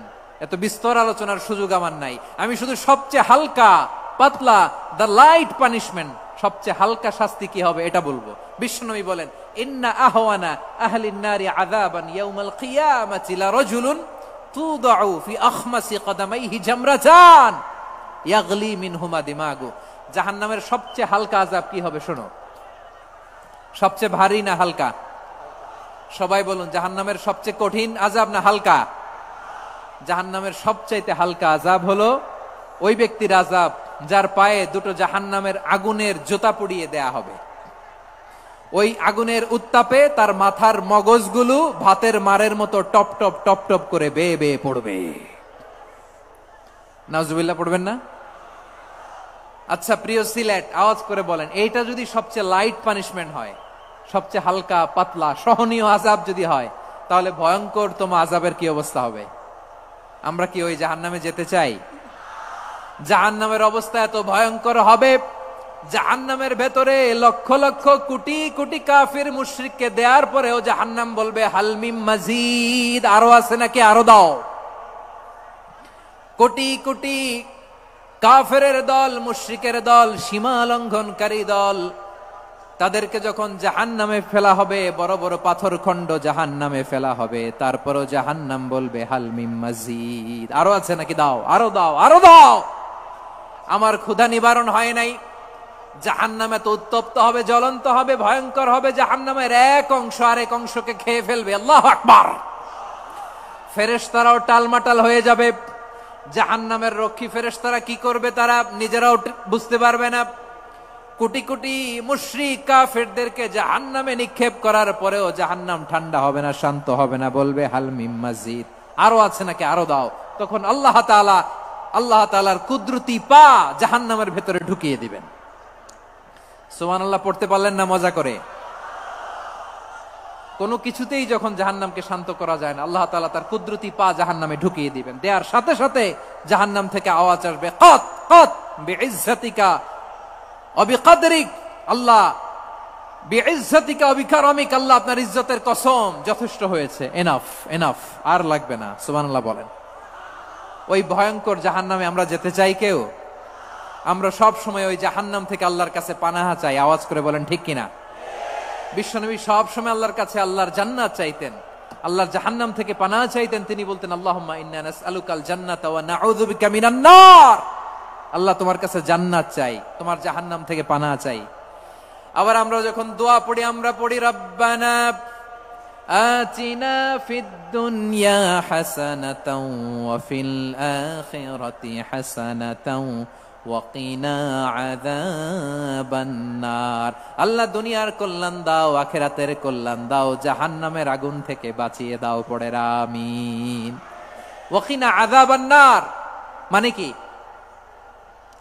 এত বিস্তর আলোচনার সুযোগ আমার নাই। আমি শুধু সবচেয়ে হালকা পাতলা, দ্য লাইট পানিশমেন্ট, সবচেয়ে হালকা শাস্তি কি হবে এটা বলবো। বিশ্বনবী বলেন, ইন্না আহওয়ানা আহলিন নারি আযাবান ইয়াউমাল কিয়ামাতি লারাজুলুন তুদাউ ফি আখমাসি কদামাইহি জামরাতান ইয়াগলি মিনহুমা দিমাগু। জাহান্নামের সবচেয়ে হালকা আযাব কি হবে শোনো। সবচেয়ে ভারী না হালকা? সবাই বলুন, জাহান্নামের সবচেয়ে কঠিন আযাব না হালকা? জাহান্নামের সবচাইতে হালকা আযাব হলো ওই ব্যক্তির আযাব যার পায়ে দুটো জাহান্নামের আগুনের জুতা পুড়িয়ে দেয়া হবে। ওই আগুনের উত্তাপে তার মাথার মগজগুলো ভাতের মারের মতো টপ টপ টপ টপ করে বেয়ে বেয়ে পড়বে। নাউজুবিল্লাহ পড়বেন না? আচ্ছা প্রিয় সিলেট, আওয়াজ করে বলেন, এইটা যদি সবচেয়ে লাইট পানিশমেন্ট হয়, সবচেয়ে হালকা পাতলা সহনীয় আযাব যদি হয়, তাহলে ভয়ঙ্করতম আযাবের কি অবস্থা হবে? আমরা কি ওই জাহান্নামে যেতে চাই? জাহান্নামের অবস্থা এত ভয়ঙ্কর হবে, জাহান্নামের ভেতরে লক্ষ লক্ষ কোটি কোটি কাফির মুশরিককে দেওয়ার পরেও জাহান্নাম বলবে, হালমিম মাজিদ, আরো আছে নাকি, আরো দাও। কোটি কোটি কাফেরের দল, মুশরিকের দল, সীমা লঙ্ঘনকারী দল, তাদেরকে যখন জাহান্নামে ফেলা হবে, বড় বড় পাথর খণ্ড জাহান্নামে ফেলা হবে, তারপরও জাহান্নাম বলবে, হালমিম মাজিদ, আরো আছে নাকি, দাও, আরো দাও, আরো দাও। আমার ক্ষুধা নিবারণ হয় নাই। জাহান্নাম এত উত্তপ্ত হবে, জ্বলন্ত হবে, ভয়ঙ্কর হবে, জাহান্নামের এক অংশ আরেক অংশকে খেয়ে ফেলবে। আল্লাহু আকবার। ফেরেশতারাও টালমাটাল হয়ে যাবে। জাহান্নামের রক্ষী ফেরেশতারা কি করবে তারা নিজেরাও বুঝতে পারবে না। কোটি কোটি মুশরিক কাফেরদেরকে জাহান্নামে নিক্ষেপ করার পরেও জাহান্নাম ঠান্ডা হবে না, শান্ত হবে না, বলবে হালমিম মাজিদ, আরো আছে নাকি আরো দাও। তখন আল্লাহ তাআলার কুদরতি পা জাহান্নামের ভেতরে ঢুকিয়ে দিবেন। সুবহানাল্লাহ পড়তে পারলেন না মজা করে? কোনো কিছুতেই যখন জাহান্নামকে শান্ত করা যায় না, আল্লাহ তাআলা তার কুদরতি পা জাহান্নামে ঢুকিয়ে দিবেন। দেয়ার সাথে সাথে জাহান্নাম থেকে আওয়াজ আসবে, কত কত বিইজ্জাতিকা ওয়া বিকদরিক, আল্লাহ বিইজ্জাতিকা ওয়া বিকারামিক, আল্লাহ আপনার ইজ্জতের কসম, যথেষ্ট হয়েছে, এনাফ এনাফ, আর লাগবে না। সুবহানাল্লাহ বলেন। ওই ভয়ঙ্কর জাহান্নামে আমরা যেতে চাই কেউ? আমরা সব সময় ওই জাহান্নাম থেকে আল্লাহর কাছে পানাহা চাই। আওয়াজ করে বলেন ঠিক কিনা? বিশ্বনবী সব সময় আল্লাহর কাছে আল্লাহর জান্নাত চাইতেন, আল্লাহর জাহান্নাম থেকে পানাহা চাইতেন। তিনি বলতেন, আল্লাহুম্মা ইন্না নাসআলুকাল জান্নাতা ওয়া নাউযু বিকা মিনান নার। আল্লাহ তোমার কাছে জান্নাত চাই, তোমার জাহান্নাম থেকে পানাহা চাই। আবার আমরা যখন দোয়া পড়ি, আমরা পড়ি রব্বানা আতিনা ফিদ দুনিয়া হাসানাতাও ওয়া ফিল আখিরাতি হাসানাতাও ওয়া কিনা আযাবান নার। আল্লাহ দুনিয়ার কল্যাণ দাও, আখিরাতের কল্যাণ দাও, জাহান্নামের আগুন থেকে বাঁচিয়ে দাও। পড়ে আমিন। ওয়া কিনা আযাবান নার মানে কি?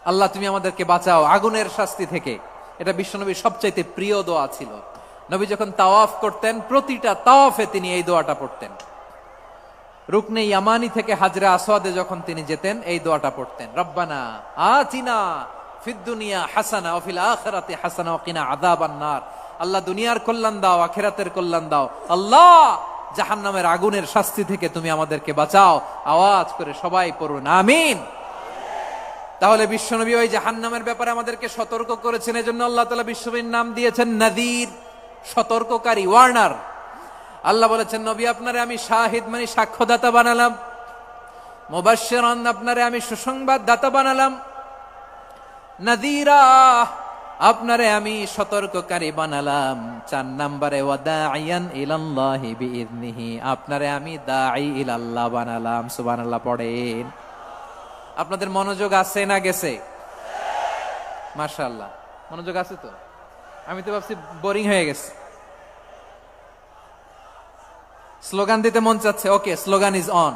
আল্লাহ তুমি আমাদেরকে বাঁচাও আগুনের শাস্তি থেকে। এটা বিশ্বনবীর সবচাইতে প্রিয় দোয়া ছিল। নবী যখন তাওয়াফ করতেন, প্রতিটা তাওয়াফে তিনি এই দোয়াটা পড়তেন। রুকনে ইয়ামানি থেকে হাজরে আসওয়াদে যখন তিনি যেতেন, এই দোয়াটা পড়তেন, রব্বানা আতিনা ফিদ দুনিয়া হাসানা ওয়া ফিল আখিরাতি হাসানা ওয়া কিনা আযাবান নার। আল্লাহ দুনিয়ার কল্যাণ দাও, আখিরাতের কল্যাণ দাও। আল্লাহ জাহান্নামের আগুনের শাস্তি থেকে তুমি আমাদেরকে বাঁচাও। আওয়াজ করে সবাই পড়ুন আমিন। তাহলে বিশ্বনবী ওই জাহান্নামের ব্যাপারে আমাদেরকে সতর্ক করেছেন। এজন্য আল্লাহ তাআলা বিশ্বনবীর নাম দিয়েছেন নাযীর, সতর্ককারী, ওয়ার্নার। আল্লাহ বলেছেন, নবী আপনারে আমি শাহিদ মানে সাক্ষ্যদাতা বানালাম, মুবাশশিরান আপনারে আমি সুসংবাদ দাতা বানালাম, নাযীরা আপনারে আমি সতর্ককারী বানালাম। 4 নম্বরে ওয়া দাঈয়ান ইলাল্লাহি বিইذনিহি, আপনারে আমি দাঈ ইলাল্লাহ বানালাম। সুবহানাল্লাহ পড়েন। আপনাদের মনোযোগ আছে না গেছে? মাশাআল্লাহ মনোযোগ আছে তো? আমি তো ভাবছি বোরিং হয়ে গেছে। স্লোগান দিতে মন চাচ্ছে। ওকে, স্লোগান ইজ অন।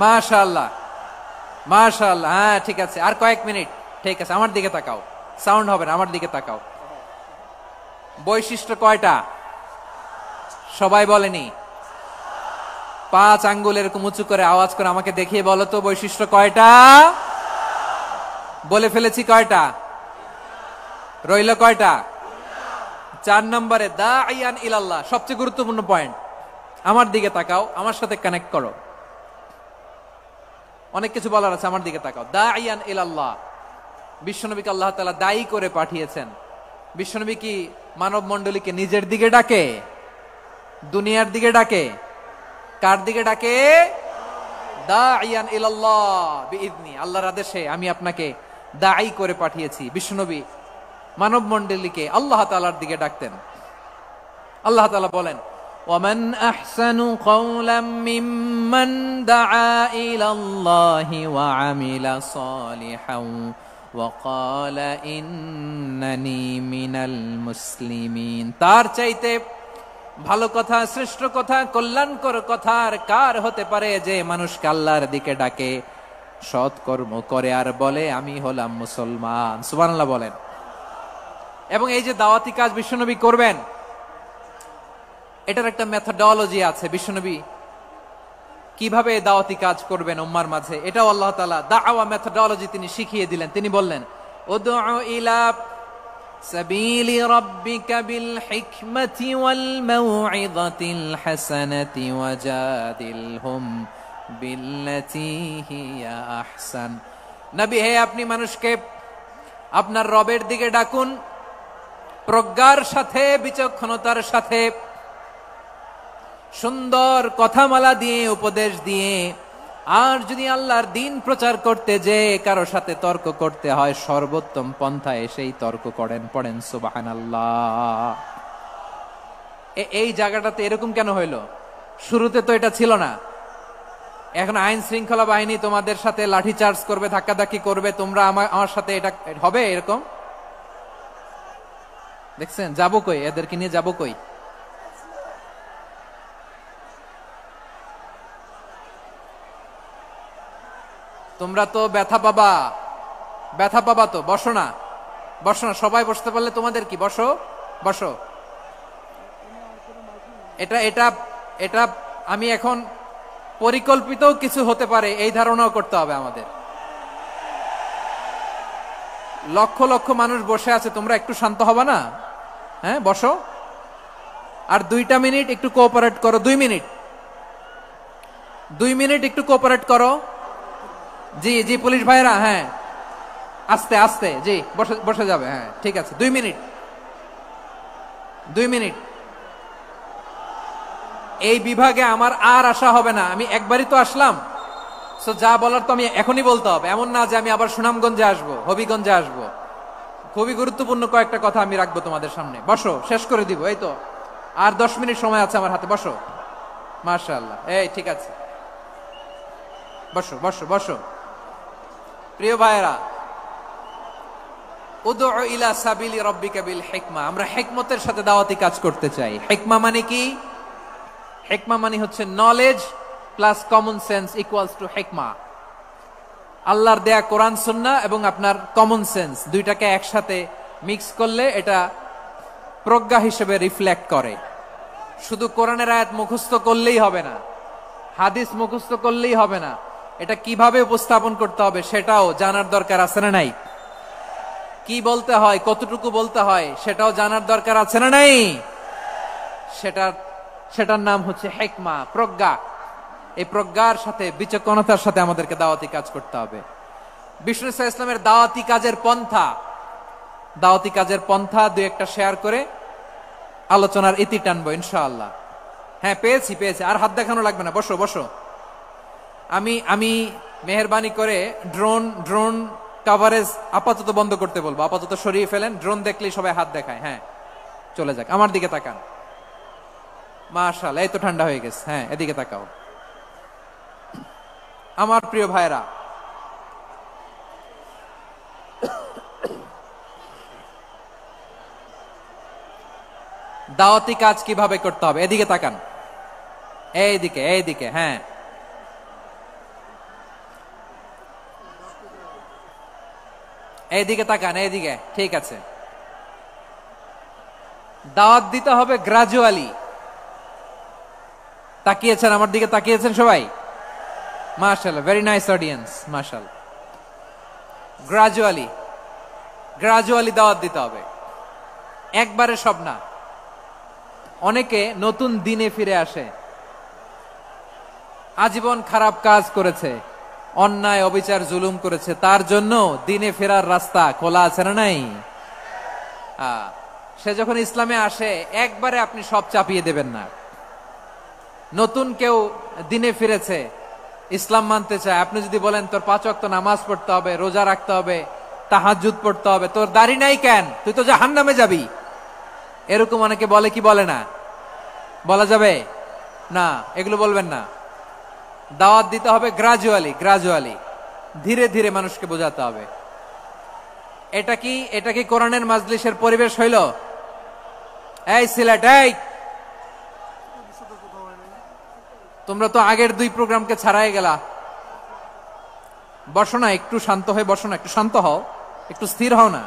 মাশাআল্লাহ মাশাআল্লাহ। হ্যাঁ ঠিক আছে, আর কয়েক মিনিট। ঠিক আছে, আমার দিকে তাকাও, সাউন্ড হবে না, আমার দিকে তাকাও। বৈশিষ্ট্য কয়টা সবাই বলেনি? 5 আঙ্গুল এরকম উঁচু করে আওয়াজ করে আমাকে দেখিয়ে বলো তো বৈশিষ্ট্য কয়টা? বলে ফেলেছি কয়টা? রইল কয়টা? 4 নম্বরে দাঈয়ান ইলাল্লাহ, সবচেয়ে গুরুত্বপূর্ণ পয়েন্ট। আমার দিকে তাকাও, আমার সাথে কানেক্ট করো। অনেক কিছু বলার আছে, আমার দিকে তাকাও। দাঈয়ান ইলাল্লাহ, বিশ্বনবীকে আল্লাহ তাআলা দায়ী করে পাঠিয়েছেন। বিশ্বনবী কি মানব মণ্ডলীকে নিজের দিকে ডাকে? দুনিয়ার দিকে ডাকে? কার দিকে ডাকে? দাঈয়ান ইলাল্লাহ বিইذনি, আল্লাহর আদেশে আমি আপনাকে দায়ী করে পাঠিয়েছি। বিশ্বনবী মানব মণ্ডলীকে আল্লাহ তাআলার দিকে ডাকতেন। আল্লাহ তাআলা বলেন, ومن أحسن قولا ممن دعا إلى الله وعمل صالحا وقال إنني من المسلمين। তার চাইতে ভালো কথা, শ্রেষ্ঠ কথা, কল্যাণকর কথা আর কার হতে পারে যে মানুষকে আল্লাহর দিকে ডাকে, সৎকর্ম করে আর বলে আমি হলাম মুসলমান। সুবহানাল্লাহ বলেন। এবং এই যে দাওয়াতি কাজ বিশ্বনবী করবেন, এটার একটা মেথডোলজি আছে। বিশ্বনবী কিভাবে দাওয়াতি কাজ করবেন উম্মার মাঝে, এটাও আল্লাহ তাআলা দাওয়া মেথডোলজি তিনি শিখিয়ে দিলেন। তিনি বললেন, উদউ ইলা সাবিলি রাব্বিকা বিল হিকমাতি ওয়াল মাউইযাতিল হাসানাতি ওয়াজাদিলহুম বিল্লাতী হিয়া আহসান। নবী হে, আপনি মানুষকে আপনার রবের দিকে ডাকুন প্রজ্ঞার সাথে, বিচক্ষণতার সাথে, সুন্দর কথামালা দিয়ে, উপদেশ দিয়ে, আর যদি আল্লাহর দিন প্রচার করতে যে কারো সাথে তর্ক করতে হয়, সর্বোত্তম পন্থায় সেই তর্ক করেন। পড়েন সুবহানাল্লাহ। এই জায়গাটাতে এরকম কেন হইল? শুরুতে তো এটা ছিল না। এখন আইন শৃঙ্খলা বাহিনী তোমাদের সাথে লাঠি চার্জ করবে, ধাক্কাধাক্কি করবে, তোমরা আমার সাথে এটা হবে এরকম? দেখছেন যাবো কই, এদেরকে নিয়ে যাবো কই? তোমরা তো ব্যথা পাবা, ব্যথা পাবা তো। বসো না, বসো না, সবাই বসতে পারলে তোমাদের কি, বসো বসো। এটা এটা এটা আমি এখন পরিকল্পিত কিছু হতে পারে এই ধারণাও করতে হবে আমাদের। লক্ষ লক্ষ মানুষ বসে আছে, তোমরা একটু শান্ত হবে না? হ্যাঁ বসো। আর 2টা মিনিট একটু কোঅপারেট করো। 2 মিনিট, 2 মিনিট একটু কোঅপারেট করো। জি জি পুলিশ ভাইরা, হ্যাঁ আস্তে আস্তে, জি বসে বসে যাবে। হ্যাঁ ঠিক আছে, 2 মিনিট, 2 মিনিট। এই বিভাগে আমার আর আসা হবে না, আমি একবারই তো আসলাম। সো যা বলার তো আমি এখনই বলতে হবে, এমন না যে আমি আবার সুনামগঞ্জে আসবো, হবিগঞ্জে আসবো। খুবই গুরুত্বপূর্ণ কয়েকটা কথা আমি রাখবো তোমাদের সামনে। বসো, শেষ করে দিব। এই তো আর 10 মিনিট সময় আছে আমার হাতে। বসো, মাশাআল্লাহ। এই ঠিক আছে, বসো বসো বসো। প্রিয় ভাইয়েরা, উদউ ইলা সাবিলি রাব্বিকা বিল হিকমা, আমরা হিকমতের সাথে দাওয়াতি কাজ করতে চাই। হিকমা মানে কি? হিকমা মানে হচ্ছে knowledge plus common sense equals to হিকমা। আল্লাহর দেয়া কোরআন সুন্নাহ এবং আপনার কমন সেন্স দুইটাকে একসাথে মিক্স করলে এটা প্রজ্ঞা হিসেবে রিফ্লেক্ট করে। শুধু কোরআনের আয়াত মুখস্থ করলেই হবে না, হাদিস মুখস্থ করলেই হবে না, এটা কিভাবে উপস্থাপন করতে হবে সেটাও জানার দরকার আছে না নাই? কি বলতে হয়, কতটুকু বলতে হয় সেটাও জানার দরকার আছে না নাই? সেটার নাম হচ্ছে হিকমা, প্রজ্ঞা। এই প্রজ্ঞার সাথে, বিচক্ষণতার সাথে আমাদেরকে দাওয়াতি কাজ করতে হবে। বিষ্ণু ইসলামের দাওয়াতি কাজের পন্থা 2-1টা শেয়ার করে আলোচনার ইতি টানবো ইনশাআল্লাহ। হ্যাঁ পেয়েছি, আর হাত দেখানো লাগবে না। বসো বসো। আমি মেহেরবানি করে ড্রোন কভারেজ আপাতত বন্ধ করতে বলবো, আপাতত সরিয়ে ফেলেন। ড্রোন দেখলেই সবাই হাত দেখায়। হ্যাঁ চলে যাক, আমার দিকে তাকান। মাশাআল্লাহ, এই তো ঠান্ডা হয়ে গেছে। হ্যাঁ এদিকে তাকাও। আমার প্রিয় ভাইরা, দাওয়াতি কাজ কিভাবে করতে হবে এদিকে তাকান। এইদিকে, হ্যাঁ এইদিকে তাকান, এইদিকে। ঠিক আছে, দাওয়াত দিতে হবে গ্রাজুয়ালি। তাকিয়েছেন আমার দিকে, তাকিয়েছেন সবাই? মাশাআল্লাহ, ভেরি নাইস অডিয়েন্স, মাশাআল্লাহ। গ্রাজুয়ালি দাওয়াত দিতে হবে, একবারে সব না। অনেকে নতুন দিনে ফিরে আসে, আজীবন খারাপ কাজ করেছে, অন্যায় অবিচার জুলুম করেছে, তার জন্য দিনে ফেরার রাস্তা খোলা আছে না নাই? সে যখন ইসলামে আসে একবারে আপনি সব চাপিয়ে দেবেন না। নতুন কেউ দিনে ফিরেছে, ইসলাম মানতে চায়, আপনি যদি বলেন তোর 5 ওয়াক্ত নামাজ পড়তে হবে, রোজা রাখতে হবে, তাহাজ্জুদ পড়তে হবে, তোর দাড়ি নাই কেন, তুই তো জাহান্নামে যাবি, এরকম অনেকে বলে কি বলে না? বলা যাবে না, এগুলো বলবেন না। দাওয়াত দিতে হবে গ্রাজুয়ালি, ধীরে ধীরে মানুষকে বোঝাতে হবে। এটা কি কোরআনের মাজলিসের পরিবেশ হইল? এই সিলেট, এই তোমরা তো আগের 2 প্রোগ্রামকে ছাড়াই গেলা। বসো না, একটু শান্ত হয়ে বসো না, একটু শান্ত হও, একটু স্থির হও না,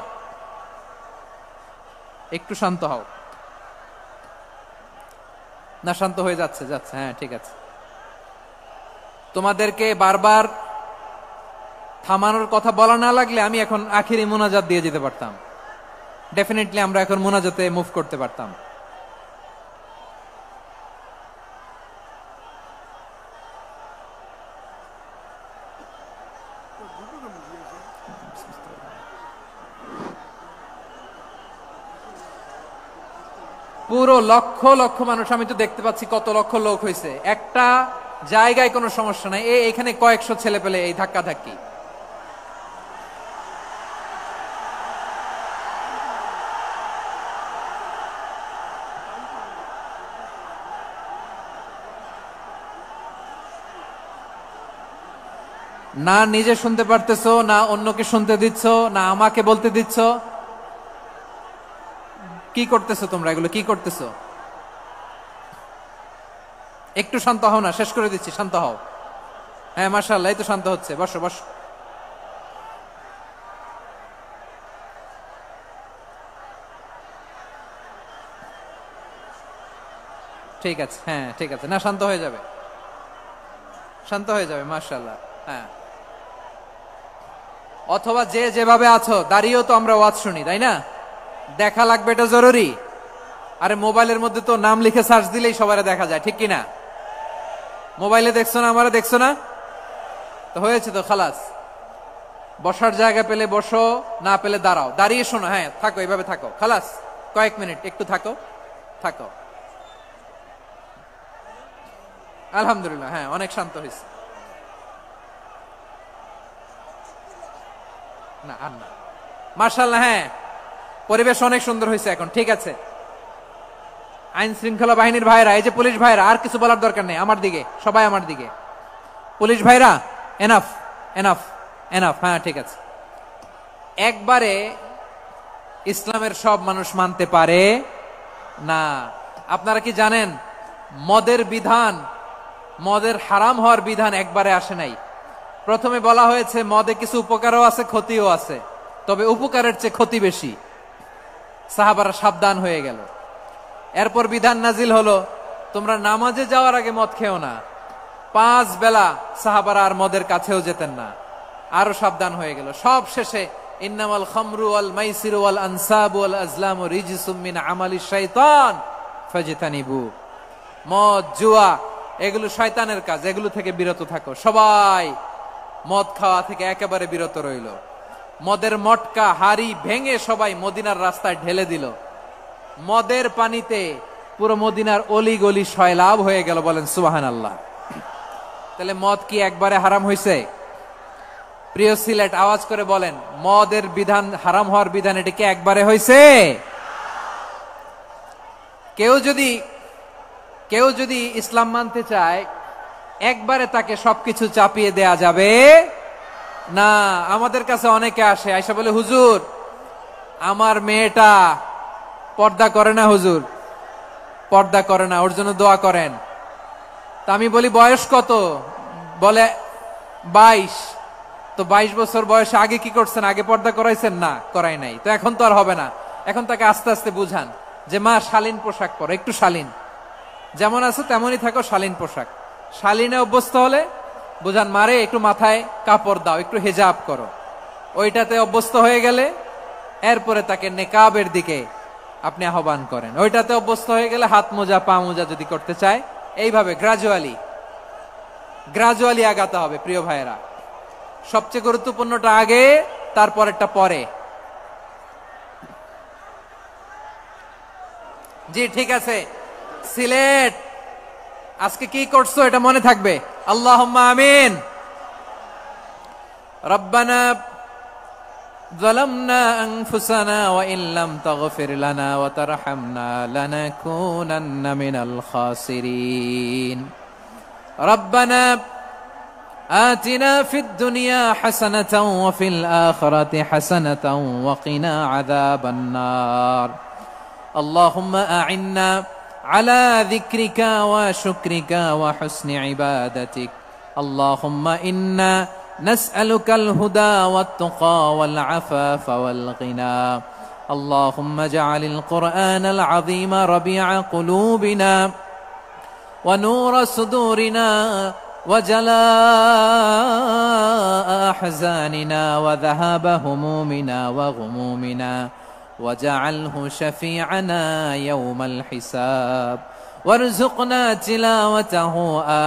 একটু শান্ত হও না। শান্ত হয়ে যাচ্ছে। হ্যাঁ ঠিক আছে। তোমাদেরকে বারবার থামানোর কথা বলা না লাগলে আমি এখন আখিরি মুনাজাত দিয়ে যেতে পারতাম। ডেফিনেটলি আমরা এখন মুনাজাতে মুভ করতে পারতাম। পুরো লক্ষ লক্ষ মানুষ, আমি তো দেখতে পাচ্ছি কত লক্ষ লোক হয়েছে। একটা জায়গায় কোনো সমস্যা নাই, এখানে কয়েকশো ছেলে পেলে এই ধাক্কা ধাক্কি। না নিজে শুনতে পারতেছো, না অন্যকে শুনতে দিচ্ছ, না আমাকে বলতে দিচ্ছ। কি করতেছো তোমরা? এগুলো কি করতেছো? একটু শান্ত হও না, শেষ করে দিচ্ছি, শান্ত হও। হ্যাঁ মাশাআল্লাহ, এই তো শান্ত হচ্ছে। বসো বসো। ঠিক আছে, হ্যাঁ ঠিক আছে, না শান্ত হয়ে যাবে, শান্ত হয়ে যাবে মাশাআল্লাহ। হ্যাঁ, অথবা যে যেভাবে আছো দাঁড়িয়েও তো আমরা ওয়াজ শুনি, তাই না? দেখা লাগবে, এটা জরুরি। আরে মোবাইলের মধ্যে তো নাম লিখে সার্চ দিলেই সবাই দেখা যায়, ঠিক কিনা? মোবাইলে দেখছো না, আমারা দেখছো না, তো হয়েছে তো, খালাস। বসার জায়গা পেলে বসো, না পেলে দাঁড়াও, দাঁড়িয়ে শোনো। হ্যাঁ থাকো, এইভাবে থাকো, খালাস। কয়েক মিনিট একটু থাকো, থাকো। আলহামদুলিল্লাহ, হ্যাঁ অনেক শান্ত হয়েছে। না আর না, মাশাআল্লাহ, হ্যাঁ পরিবেশ অনেক সুন্দর হয়েছে এখন, ঠিক আছে। আইন শৃঙ্খলা বাহিনীর ভাইরা, এই যে পুলিশ ভাইরা, আর কিছু বলার দরকার নেই, আমার দিকে সবাই, আমার দিকে। পুলিশ ভাইরা এনাফ, এনাফ, এনাফ। হ্যাঁ ঠিক আছে। একবারে ইসলামের সব মানুষ মানতে পারে না। আপনারা কি জানেন মদের বিধান, মদের হারাম হওয়ার বিধান একবারে আসে নাই। প্রথমে বলা হয়েছে মদে কিছু উপকারও আছে, ক্ষতিও আছে, তবে উপকারের চেয়ে ক্ষতি বেশি। সাহাবারা সাবধান হয়ে গেল। এরপর বিধান নাজিল হলো, তোমরা নামাজে যাওয়ার আগে মদ খেও না। 5 বেলা সাহাবারা আর মদের কাছেও যেতেন না, আরো সাবধান হয়ে গেল। সব শেষে ইন্নামাল খামরু ওয়াল মাইসিরু ওয়াল আনসাবু ওয়াল আজলামু রিজসুম মিন আমালিশ শাইতান ফাজতানিবু। মদ, জুয়া এগুলো শয়তানের কাজ, এগুলো থেকে বিরত থাকো। সবাই মদ খাওয়া থেকে একেবারে বিরত রইল। মদের মটকা হাড়ি ভেঙে সবাই মদিনার রাস্তায় ঢেলে দিল। মদের পানিতে পুরো মদিনার অলি গলি সয়লাভ হয়ে গেল। বলেন সুবহানাল্লাহ। তাহলে মদ কি একবারে হারাম হয়েছে? প্রিয় সিলেট, আওয়াজ করে বলেন, মদের বিধান, হারাম হওয়ার বিধান, এটা কি একবারে হয়েছে? কেউ যদি ইসলাম মানতে চায়, একবারে তাকে সবকিছু চাপিয়ে দেয়া যাবে না। আমাদের কাছে অনেকে আসে, আয়সা বলে, হুজুর আমার মেয়েটা পর্দা করে না, হুজুর পর্দা করে না, ওর জন্য দোয়া করেন। তা আমি বলি বয়স কত? বলে 22। তো 22 বছর বয়সে আগে কি করছেন? আগে পর্দা করাইছেন? না, করাই নাই। তো এখন তো আর হবে না। এখন তাকে আস্তে আস্তে বুঝান যে মা শালীন পোশাক পরো, একটু শালীন, যেমন আছে তেমনই থাকো, শালীন পোশাক। শালীনে অভ্যস্ত হলে বুঝান, মারে একটু মাথায় কাপড় দাও, একটু হেজাব করো। ওইটাতে অভ্যস্ত হয়ে গেলে এরপরে তাকে নেকাবের দিকে আপনি আহ্বান করেন। ওইটাতে অভ্যস্ত হয়ে গেলে হাত মোজা, পা মোজা যদি করতে চায়, এইভাবে গ্রাজুয়ালি আগাতে হবে। প্রিয় ভাইয়েরা, সবচেয়ে গুরুত্বপূর্ণটা আগে, তারপরেরটা পরে। জি ঠিক আছে। সিলেট আজকে কি করছো এটা মনে থাকবে। আল্লাহুম্মা আমিন। রব্বানা যালামনা আনফুসানা ওয়া ইল্লাম তাগফির লানা ওয়া তারহামনা লানাকুনান্না মিনাল খাসিরিন। রব্বানা آتنا في الدنيا حسنة وفي الآخرة حسنة وقنا عذاب النار. اللهم أعنا على ذكرك وشكرك وحسن عبادتك. اللهم إنا نسألك الهدى والتقى والعفاف والغنى. اللهم اجعل القرآن العظيم ربيع قلوبنا ونور صدورنا وجلاء أحزاننا وذهاب همومنا وغمومنا، وجعله شفيعنا يوم الحساب، وارزقنا تلاوته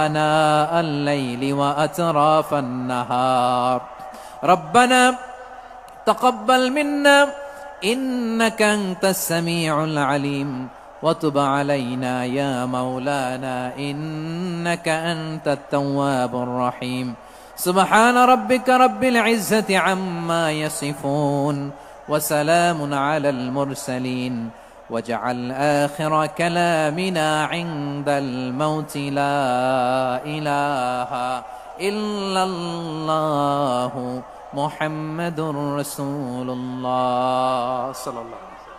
آناء الليل وأطراف النهار. ربنا تقبل منا إنك أنت السميع العليم، وتب علينا يا مولانا إنك أنت التواب الرحيم سبحان ربك رب العزة عما يصفون وسلام على المرسلين واجعل آخر كلامنا عند الموت لا إله إلا الله محمد رسول الله صلى الله عليه وسلم